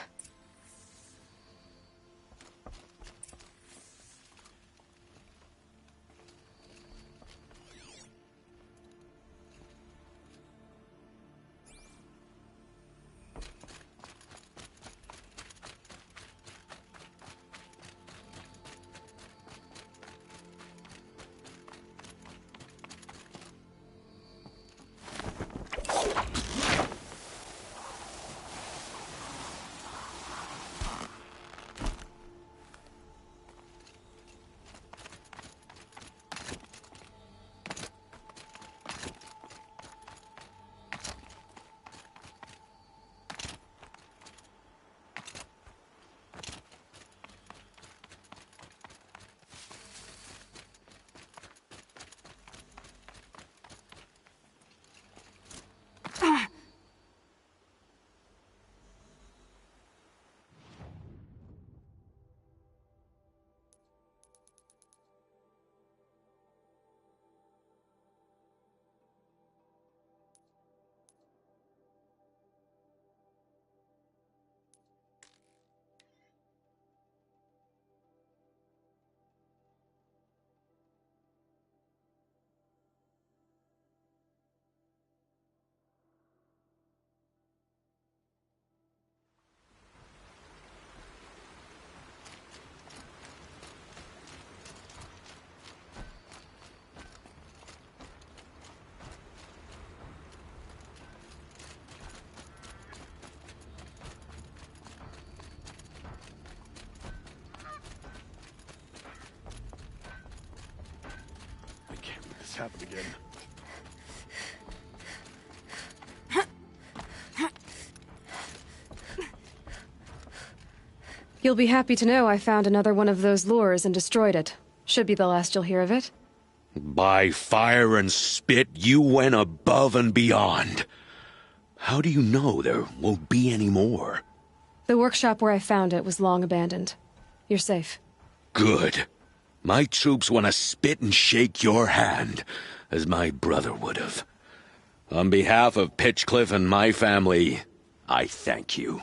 Happen again. You'll be happy to know I found another one of those lures and destroyed it. Should be the last you'll hear of it. By fire and spit, you went above and beyond. How do you know there won't be any more? The workshop where I found it was long abandoned. You're safe. Good. My troops want to spit and shake your hand, as my brother would have. On behalf of Pitchcliff and my family, I thank you.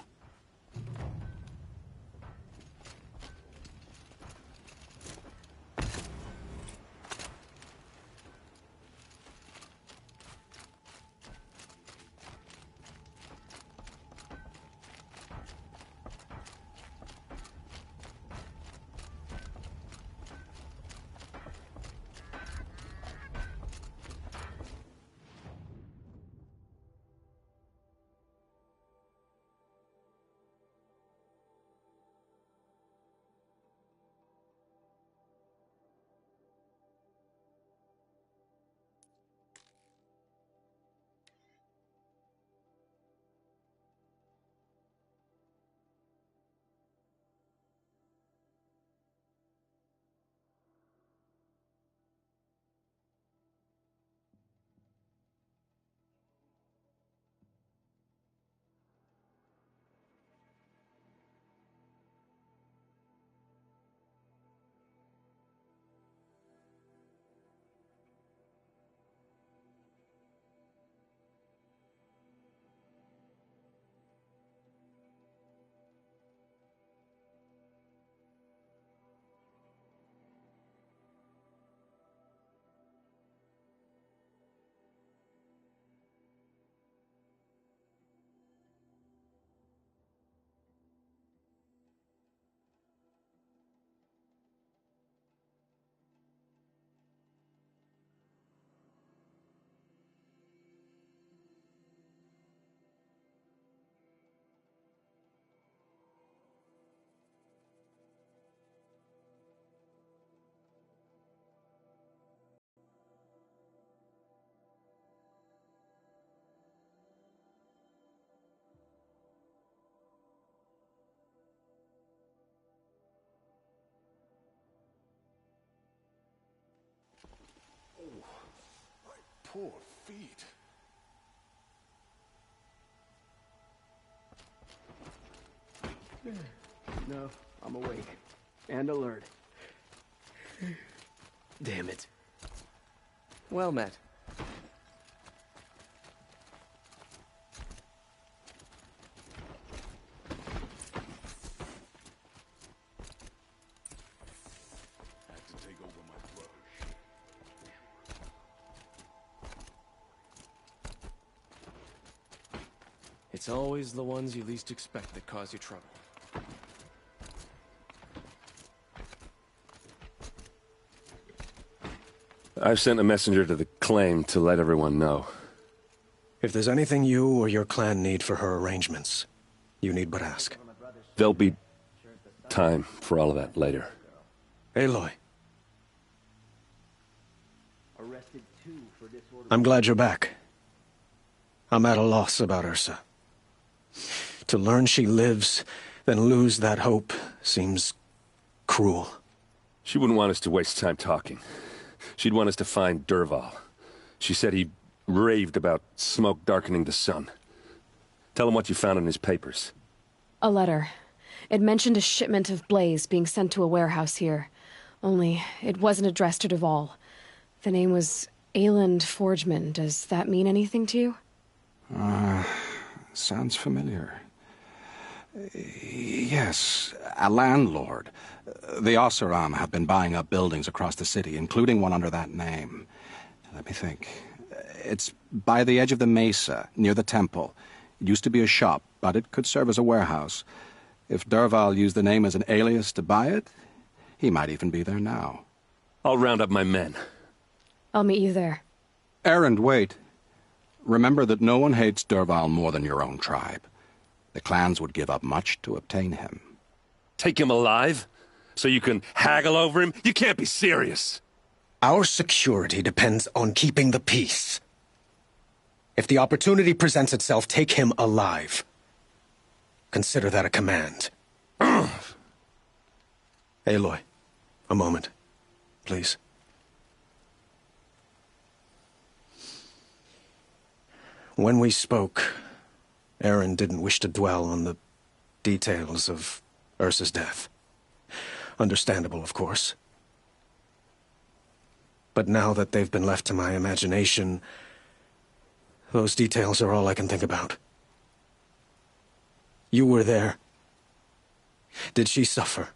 poor feet. No, I'm awake. And alert. Damn it. Well met. Have to take over my brother. It's always the ones you least expect that cause you trouble. I've sent a messenger to the claim to let everyone know. If there's anything you or your clan need for her arrangements, you need but ask. There'll be time for all of that later. Aloy. I'm glad you're back. I'm at a loss about Ursa. To learn she lives, then lose that hope, seems cruel. She wouldn't want us to waste time talking. She'd want us to find Dervahl. She said he raved about smoke darkening the sun. Tell him what you found in his papers. A letter. It mentioned a shipment of blaze being sent to a warehouse here. Only, it wasn't addressed to Dervahl. The name was Ayland Forgeman. Does that mean anything to you? Sounds familiar. Yes, a landlord. The Oseram have been buying up buildings across the city, including one under that name. Let me think. It's by the edge of the mesa, near the temple. It used to be a shop, but it could serve as a warehouse. If Dervahl used the name as an alias to buy it, he might even be there now. I'll round up my men. I'll meet you there. Erend, wait. Remember that no one hates Dervahl more than your own tribe. The clans would give up much to obtain him. Take him alive? So you can haggle over him? You can't be serious. Our security depends on keeping the peace. If the opportunity presents itself, take him alive. Consider that a command. Aloy, a moment, please. When we spoke, Erend didn't wish to dwell on the details of Ursa's death. Understandable, of course. But now that they've been left to my imagination, those details are all I can think about. You were there. Did she suffer?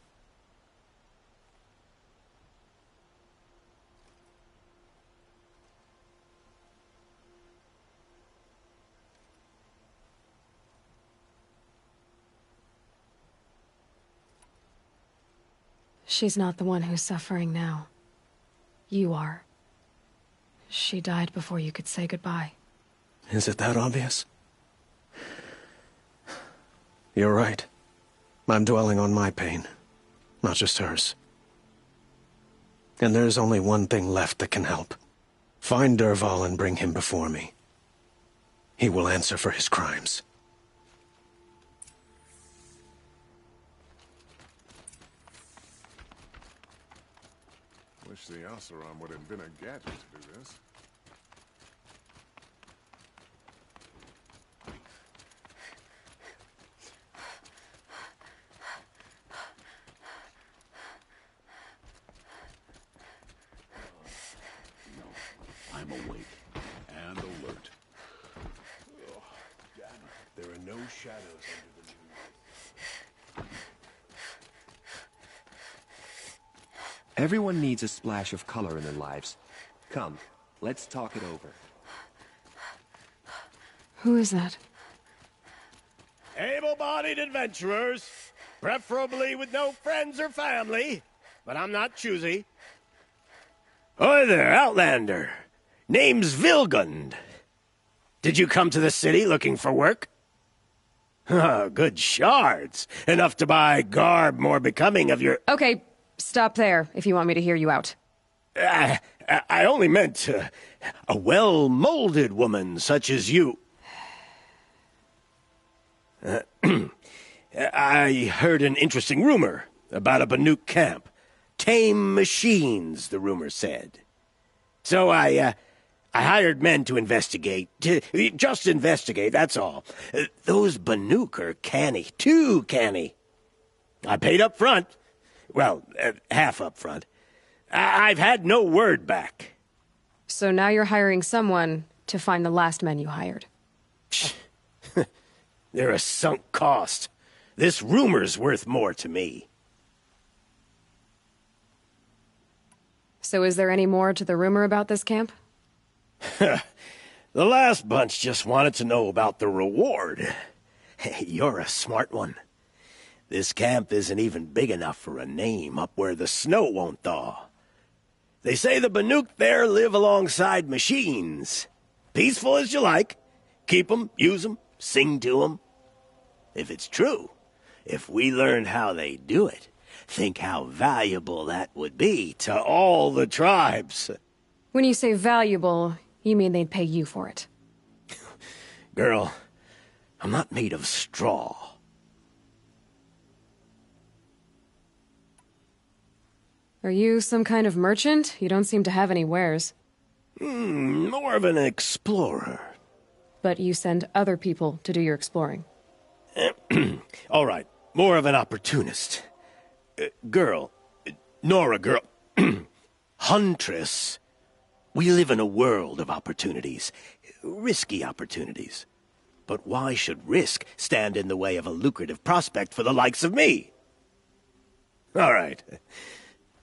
She's not the one who's suffering now. You are. She died before you could say goodbye. Is it that obvious? You're right. I'm dwelling on my pain, not just hers. And there's only one thing left that can help. Find Dervahl and bring him before me. He will answer for his crimes. Wish the Oseram would invent a gadget to do this. I'm awake and alert. Oh, damn it. There are no shadows under the moon. Everyone needs a splash of color in their lives. Come, let's talk it over. Who is that? Able-bodied adventurers, preferably with no friends or family, but I'm not choosy. Oi there, Outlander. Name's Vilgund. Did you come to the city looking for work? Good shards. Enough to buy garb more becoming of your... Okay, stop there if you want me to hear you out. I only meant a well-molded woman such as you. I heard an interesting rumor about a Banuk camp. Tame machines, the rumor said. So I I hired men to investigate. Just investigate, that's all. Those Banuk are canny. Too canny. I paid up front. Well, half up front. I've had no word back. So now you're hiring someone to find the last men you hired. They're a sunk cost. This rumor's worth more to me. So is there any more to the rumor about this camp? The last bunch just wanted to know about the reward. You're a smart one. This camp isn't even big enough for a name up where the snow won't thaw. They say the Banuk there live alongside machines. Peaceful as you like. Keep 'em, use 'em, sing to 'em. If it's true, if we learned how they do it, think how valuable that would be to all the tribes. When you say valuable, you mean they'd pay you for it. Girl, I'm not made of straw. Are you some kind of merchant? You don't seem to have any wares. More of an explorer. But you send other people to do your exploring. All right, more of an opportunist. Girl, Nora girl, Huntress. We live in a world of opportunities. Risky opportunities. But why should risk stand in the way of a lucrative prospect for the likes of me? All right.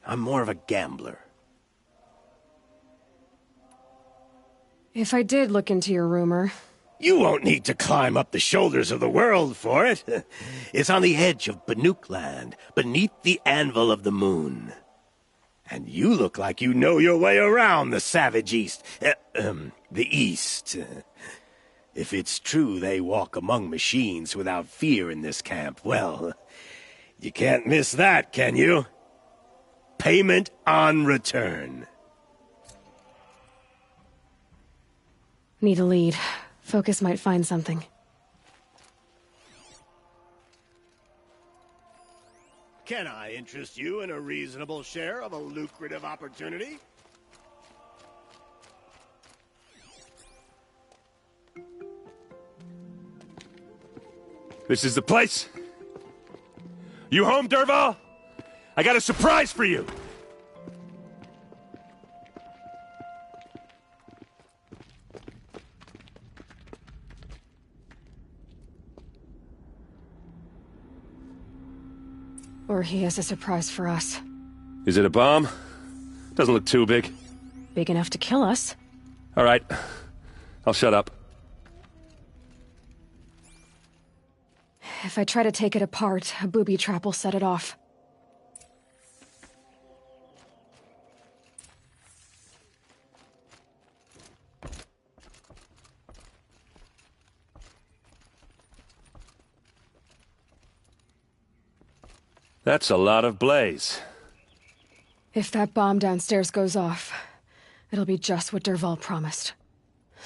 I'm more of a gambler. If I did look into your rumor... You won't need to climb up the shoulders of the world for it. It's on the edge of Banuk land, beneath the anvil of the moon. And you look like you know your way around the savage east. The east. If it's true they walk among machines without fear in this camp, well, you can't miss that, can you? Payment on return. Need a lead. Focus might find something. Can I interest you in a reasonable share of a lucrative opportunity? This is the place? You home, Dervahl? I got a surprise for you! Or he has a surprise for us. Is it a bomb? Doesn't look too big. Big enough to kill us. All right. I'll shut up. If I try to take it apart, a booby trap will set it off. That's a lot of blaze. If that bomb downstairs goes off, it'll be just what Dervahl promised.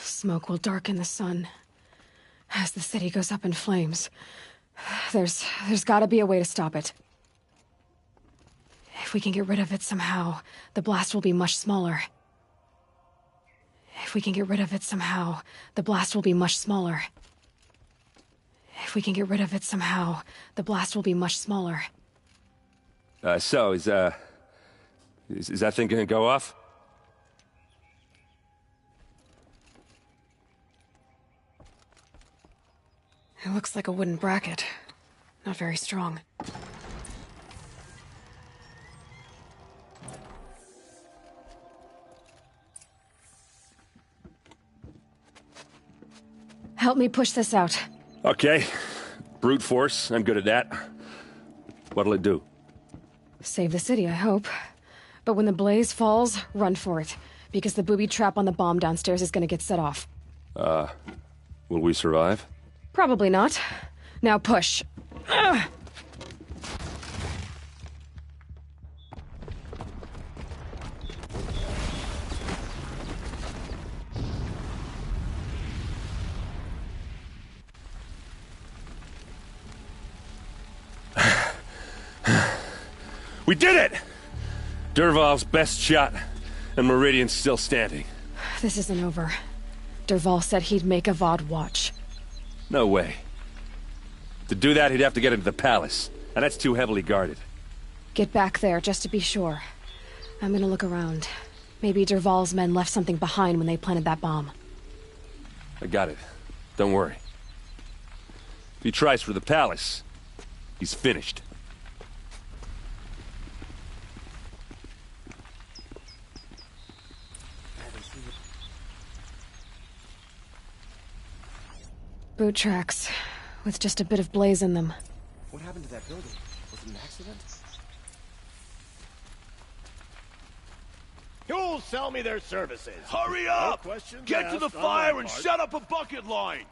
Smoke will darken the sun. As the city goes up in flames, there's gotta be a way to stop it. If we can get rid of it somehow, the blast will be much smaller. If we can get rid of it somehow, the blast will be much smaller. If we can get rid of it somehow, the blast will be much smaller. So, is that thing gonna go off? It looks like a wooden bracket. Not very strong. Help me push this out. Okay. Brute force, I'm good at that. What'll it do? Save the city, I hope. But when the blaze falls, run for it. Because the booby trap on the bomb downstairs is gonna get set off. Will we survive? Probably not. Now push. Ugh. We did it! Dervahl's best shot, and Meridian's still standing. This isn't over. Dervahl said he'd make Avad watch. No way. To do that, he'd have to get into the palace, and that's too heavily guarded. Get back there, just to be sure. I'm gonna look around. Maybe Dervahl's men left something behind when they planted that bomb. I got it. Don't worry. If he tries for the palace, he's finished. Boot tracks, with just a bit of blaze in them. What happened to that building? Was it an accident? Who'll sell me their services? Hurry No up! questions Get to asked the on fire my and part. set up a bucket line!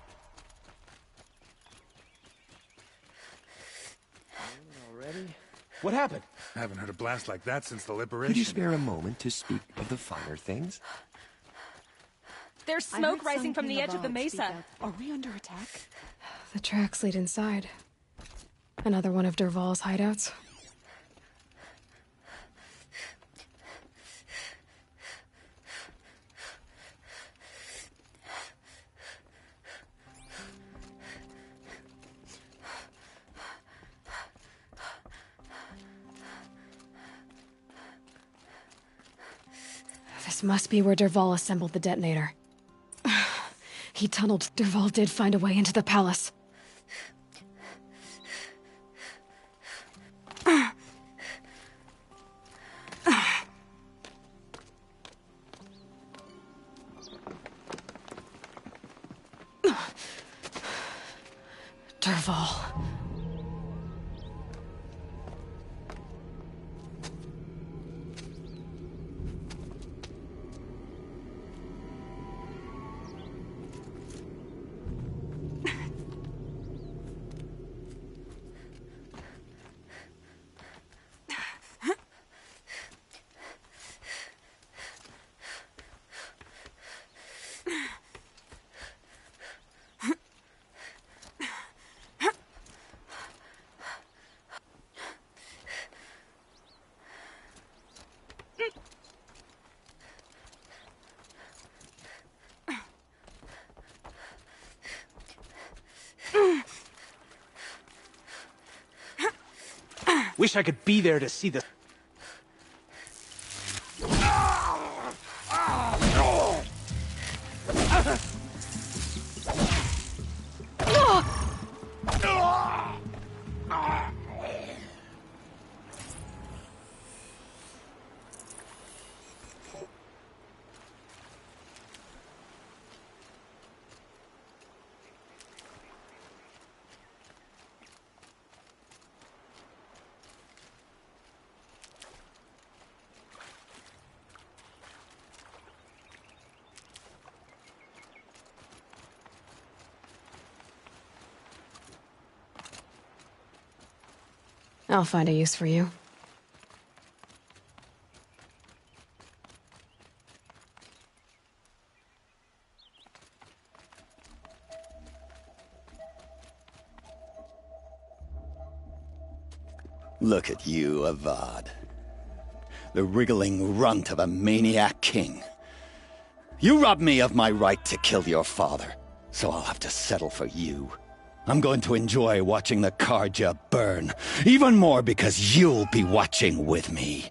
Already? What happened? I haven't heard a blast like that since the liberation. Could you spare a moment to speak of the finer things? There's smoke rising from the edge of the mesa. Are we under attack? The tracks lead inside. Another one of Dervahl's hideouts. This must be where Dervahl assembled the detonator. He tunneled. Dervahl did find a way into the palace. Dervahl. Wish I could be there to see the... I'll find a use for you. Look at you, Avad. The wriggling runt of a maniac king. You robbed me of my right to kill your father, so I'll have to settle for you. I'm going to enjoy watching the Carja burn, even more because you'll be watching with me.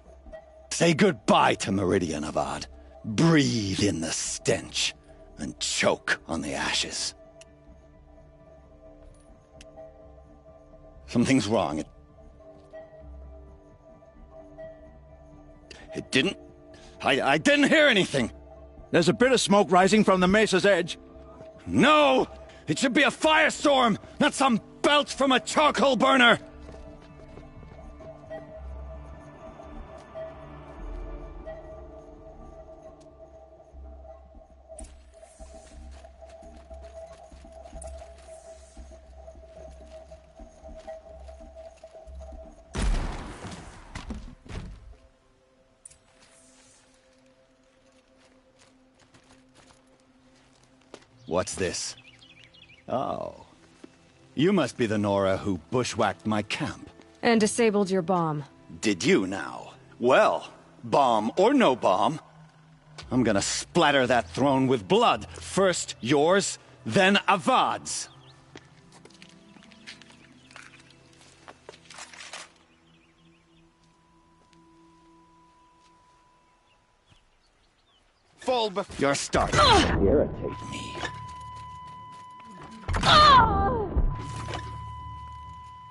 Say goodbye to Meridian, Avad. Breathe in the stench, and choke on the ashes. Something's wrong. It didn't... I didn't hear anything. There's a bit of smoke rising from the mesa's edge. No! It should be a firestorm, not some belch from a charcoal burner! What's this? Oh. You must be the Nora who bushwhacked my camp. And disabled your bomb. Did you now? Well, bomb or no bomb, I'm gonna splatter that throne with blood. First yours, then Avad's. You're starting to irritate me.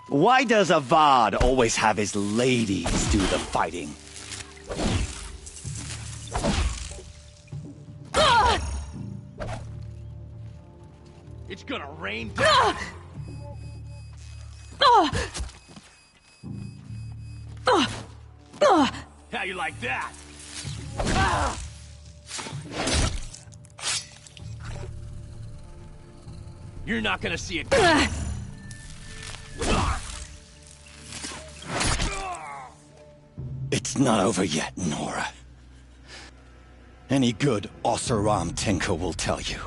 Why does Avad always have his ladies do the fighting? It's gonna rain down. How you like that? You're not gonna see it. It's not over yet, Nora. Any good Oseram tinker will tell you.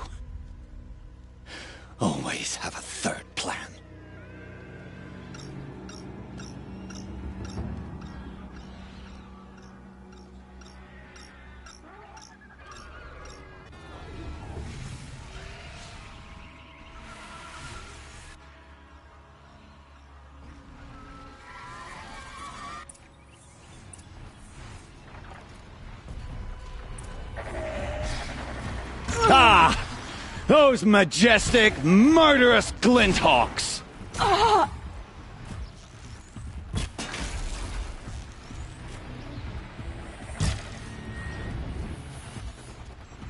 Always have a third plan. Ah! Those majestic, murderous Glinthawks! I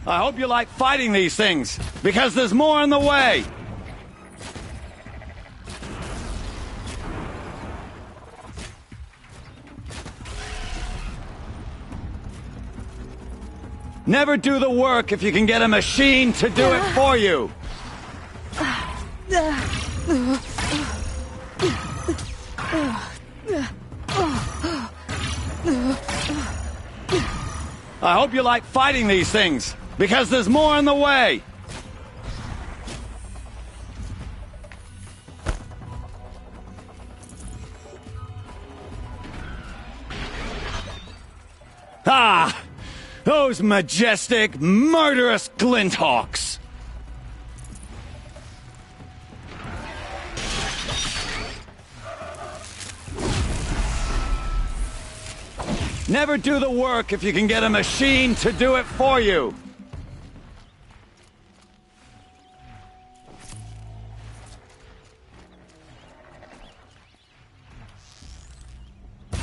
hope you like fighting these things, because there's more on the way! Never do the work if you can get a machine to do it for you! I hope you like fighting these things, because there's more on the way! Ah! Those majestic, murderous Glinthawks! Never do the work if you can get a machine to do it for you!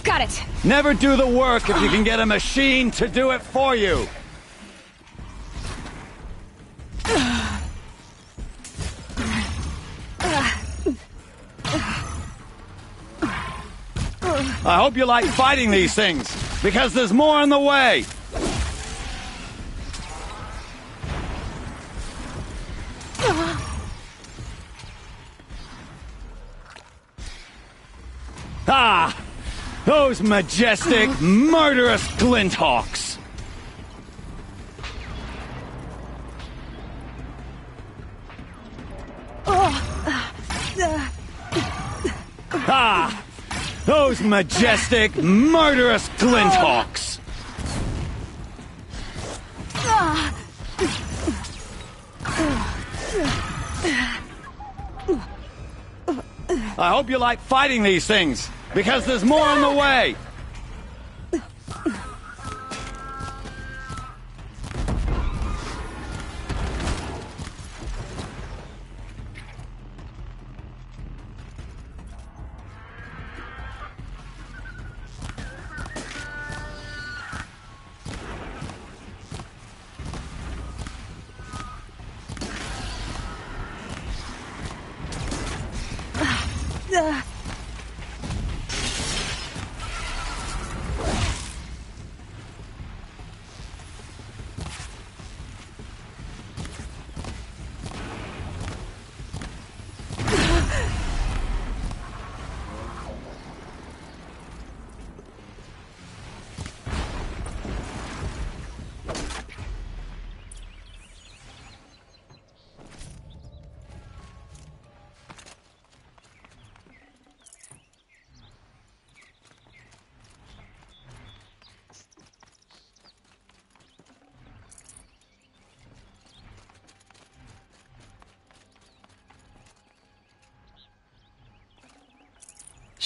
Got it! Never do the work if you can get a machine to do it for you! I hope you like fighting these things, because there's more on the way! Ah! Those majestic, murderous Glinthawks! Ah! Those majestic, murderous Glinthawks! I hope you like fighting these things, because there's more on the way!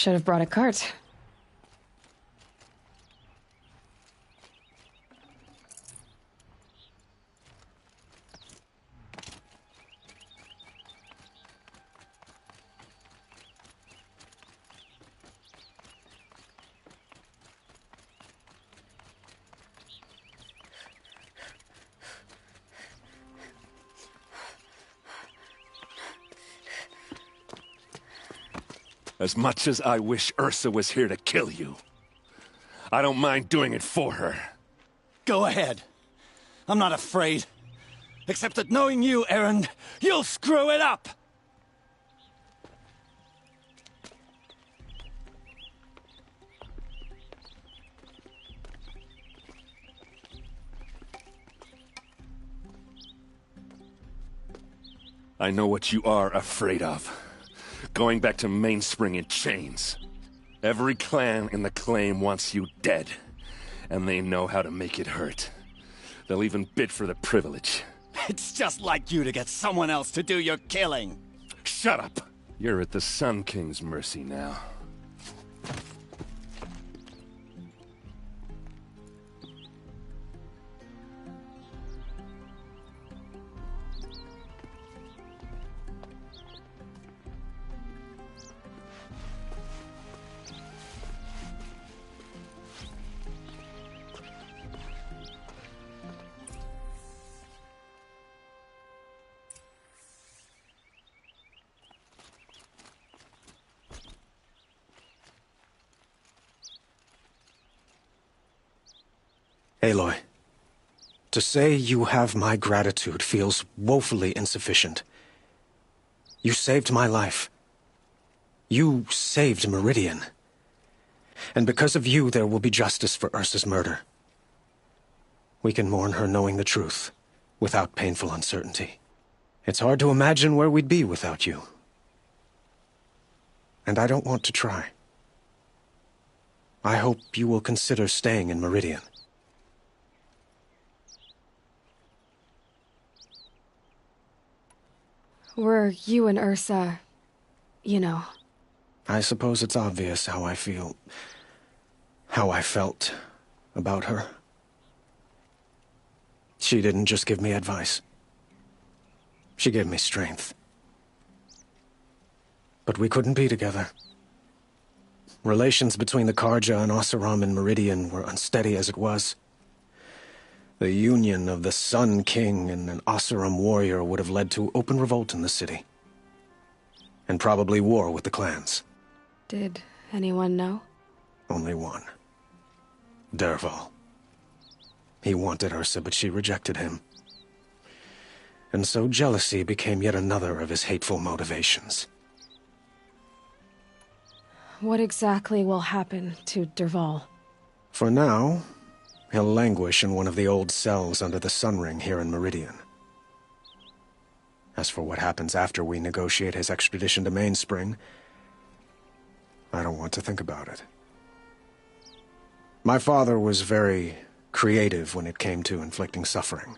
Should have brought a cart. As much as I wish Ursa was here to kill you, I don't mind doing it for her. Go ahead. I'm not afraid. Except that knowing you, Erend, you'll screw it up! I know what you are afraid of. Going back to Mainspring in chains. Every clan in the Claim wants you dead. And they know how to make it hurt. They'll even bid for the privilege. It's just like you to get someone else to do your killing. Shut up! You're at the Sun King's mercy now. Aloy, to say you have my gratitude feels woefully insufficient. You saved my life. You saved Meridian. And because of you, there will be justice for Ursa's murder. We can mourn her knowing the truth, without painful uncertainty. It's hard to imagine where we'd be without you. And I don't want to try. I hope you will consider staying in Meridian. Were you and Ursa, you know? I suppose it's obvious how I feel, how I felt about her. She didn't just give me advice. She gave me strength. But we couldn't be together. Relations between the Carja and Oseram and Meridian were unsteady as it was. The union of the Sun King and an Oseram warrior would have led to open revolt in the city. And probably war with the clans. Did anyone know? Only one. Dervahl. He wanted Ursa, but she rejected him. And so jealousy became yet another of his hateful motivations. What exactly will happen to Dervahl? For now, he'll languish in one of the old cells under the Sun Ring here in Meridian. As for what happens after we negotiate his extradition to Mainspring, I don't want to think about it. My father was very creative when it came to inflicting suffering.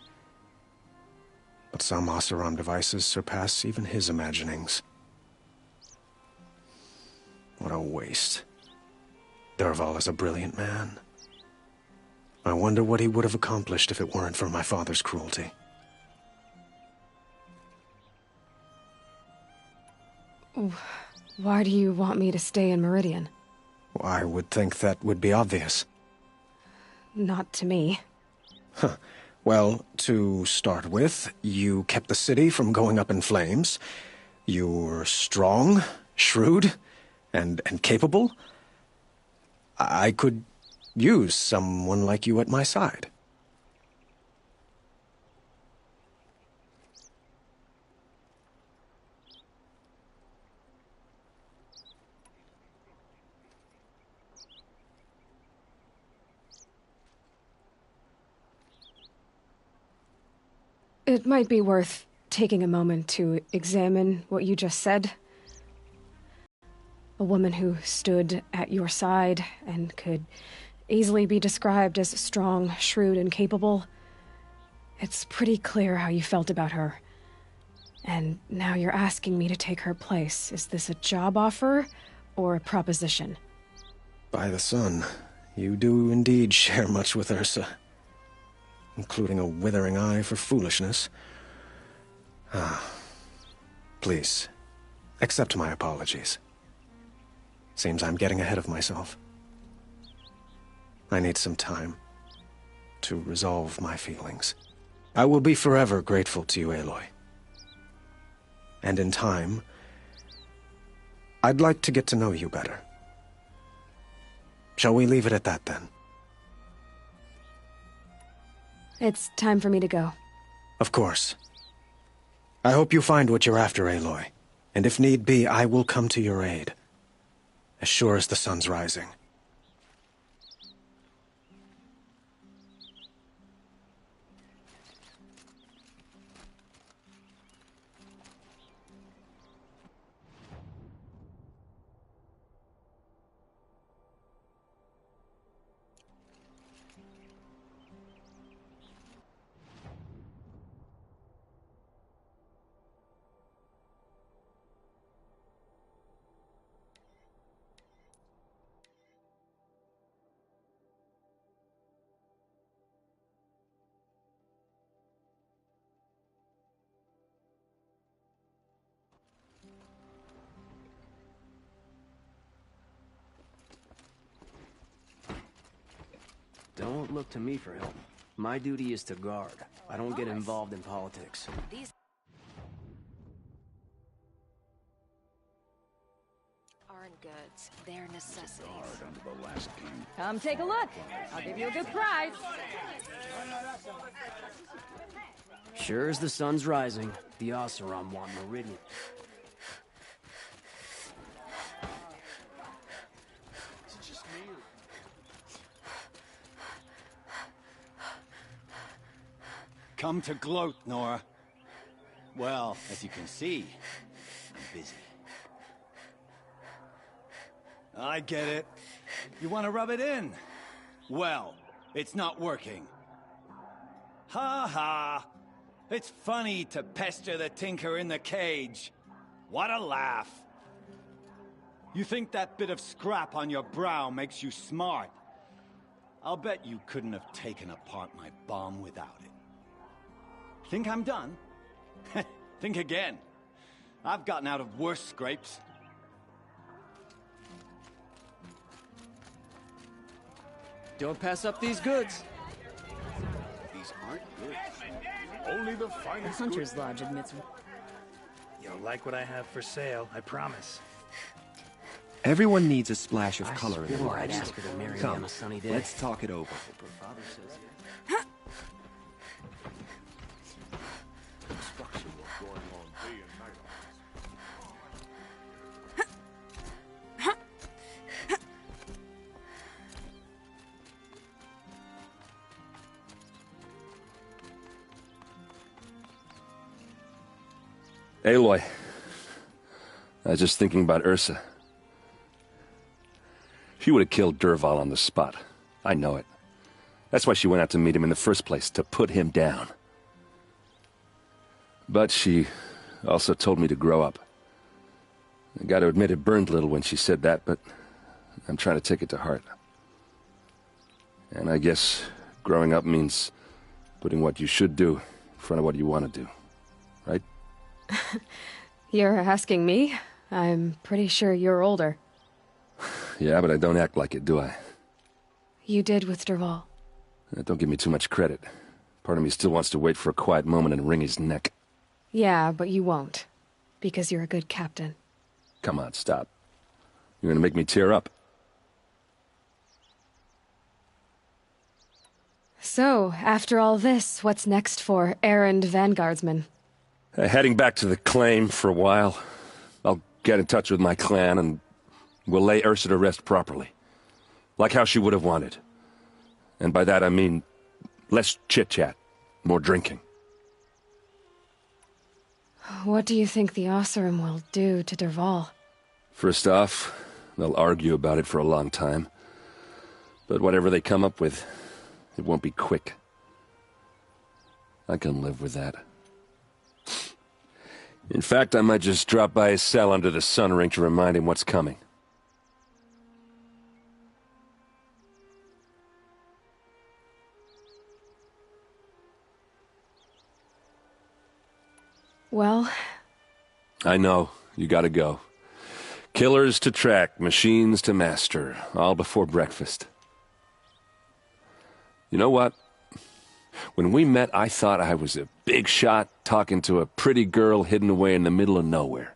But some Oseram devices surpass even his imaginings. What a waste. Dervahl is a brilliant man. I wonder what he would have accomplished if it weren't for my father's cruelty. Why do you want me to stay in Meridian? I would think that would be obvious. Not to me. Huh. Well, to start with, you kept the city from going up in flames. You were strong, shrewd, and capable. I could use someone like you at my side. It might be worth taking a moment to examine what you just said. A woman who stood at your side and could easily be described as strong, shrewd, and capable. It's pretty clear how you felt about her. And now you're asking me to take her place. Is this a job offer? or a proposition? By the sun, you do indeed share much with Ursa. Including a withering eye for foolishness. Please, accept my apologies. Seems I'm getting ahead of myself. I need some time to resolve my feelings. I will be forever grateful to you, Aloy. And in time, I'd like to get to know you better. Shall we leave it at that, then? It's time for me to go. Of course. I hope you find what you're after, Aloy. And if need be, I will come to your aid. As sure as the sun's rising. Don't look to me for help. My duty is to guard. I don't get involved in politics. These aren't goods. They're necessities. Come take a look. I'll give you a good price. Sure as the sun's rising, the Oseram want Meridian. Come to gloat, Nora. Well, as you can see, I'm busy. I get it. You want to rub it in? Well, it's not working. Ha ha! It's funny to pester the tinker in the cage. What a laugh. You think that bit of scrap on your brow makes you smart? I'll bet you couldn't have taken apart my bomb without it. Think I'm done? Think again. I've gotten out of worse scrapes. Don't pass up these goods. These aren't good. Only the The finest Hunter's Lodge admits. You'll like what I have for sale, I promise. Everyone needs a splash of color in their swore I'd lives. ask her to marry me Come, on a sunny day. let's talk it over. Her father says Construction work going on day and night Aloy, I was just thinking about Ursa. She would have killed Dervahl on the spot. I know it. That's why she went out to meet him in the first place, to put him down. But she also told me to grow up. I gotta admit it burned a little when she said that, but I'm trying to take it to heart. And I guess growing up means putting what you should do in front of what you want to do. Right? You're asking me? I'm pretty sure you're older. Yeah, but I don't act like it, do I? You did with Dervahl. Don't give me too much credit. Part of me still wants to wait for a quiet moment and wring his neck. Yeah, but you won't. Because you're a good captain. Come on, stop. You're gonna make me tear up. So, after all this, what's next for Erend Vanguardsman? Heading back to the claim for a while. I'll get in touch with my clan and we'll lay Ursa to rest properly. Like how she would have wanted. And by that I mean less chit-chat, more drinking. What do you think the Oseram will do to Dervahl? First off, they'll argue about it for a long time. But whatever they come up with, it won't be quick. I can live with that. In fact, I might just drop by his cell under the sun ring to remind him what's coming. Well, I know. You gotta go. Killers to track, machines to master, all before breakfast. You know what? When we met, I thought I was a big shot talking to a pretty girl hidden away in the middle of nowhere.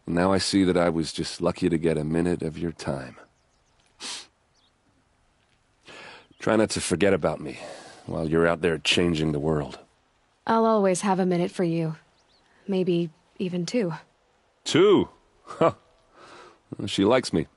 And now I see that I was just lucky to get a minute of your time. Try not to forget about me while you're out there changing the world. I'll always have a minute for you. Maybe even 2. 2? Huh. She likes me.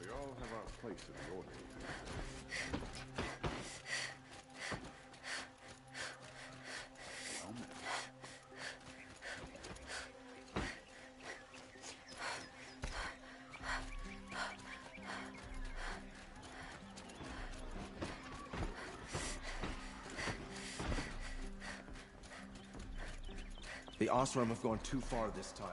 We all have our place in the order. The Oseram have gone too far this time.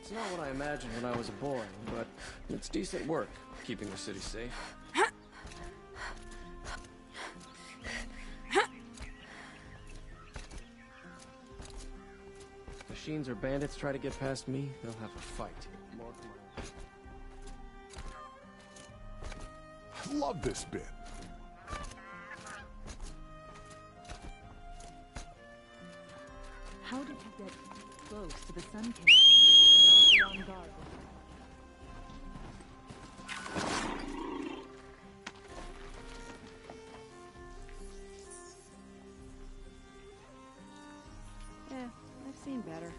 It's not what I imagined when I was a boy, but it's decent work, keeping the city safe. If machines or bandits try to get past me, they'll have a fight. Mark my... I love this bit. How did you get close to the Sun King? Not on guard. I've seen better.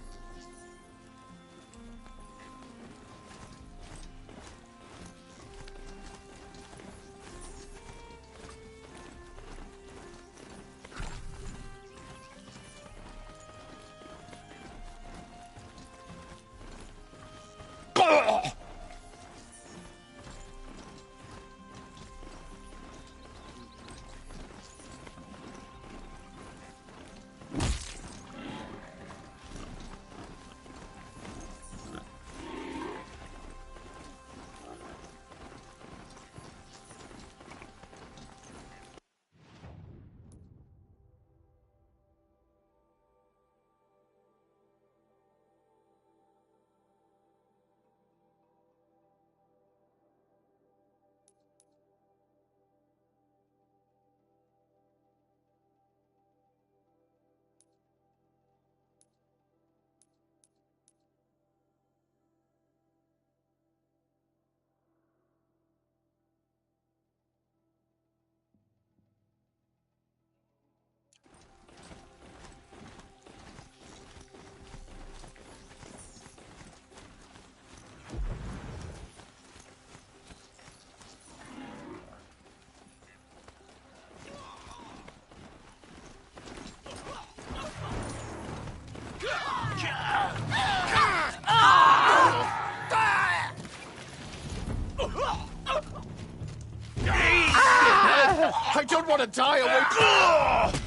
I don't want to die away.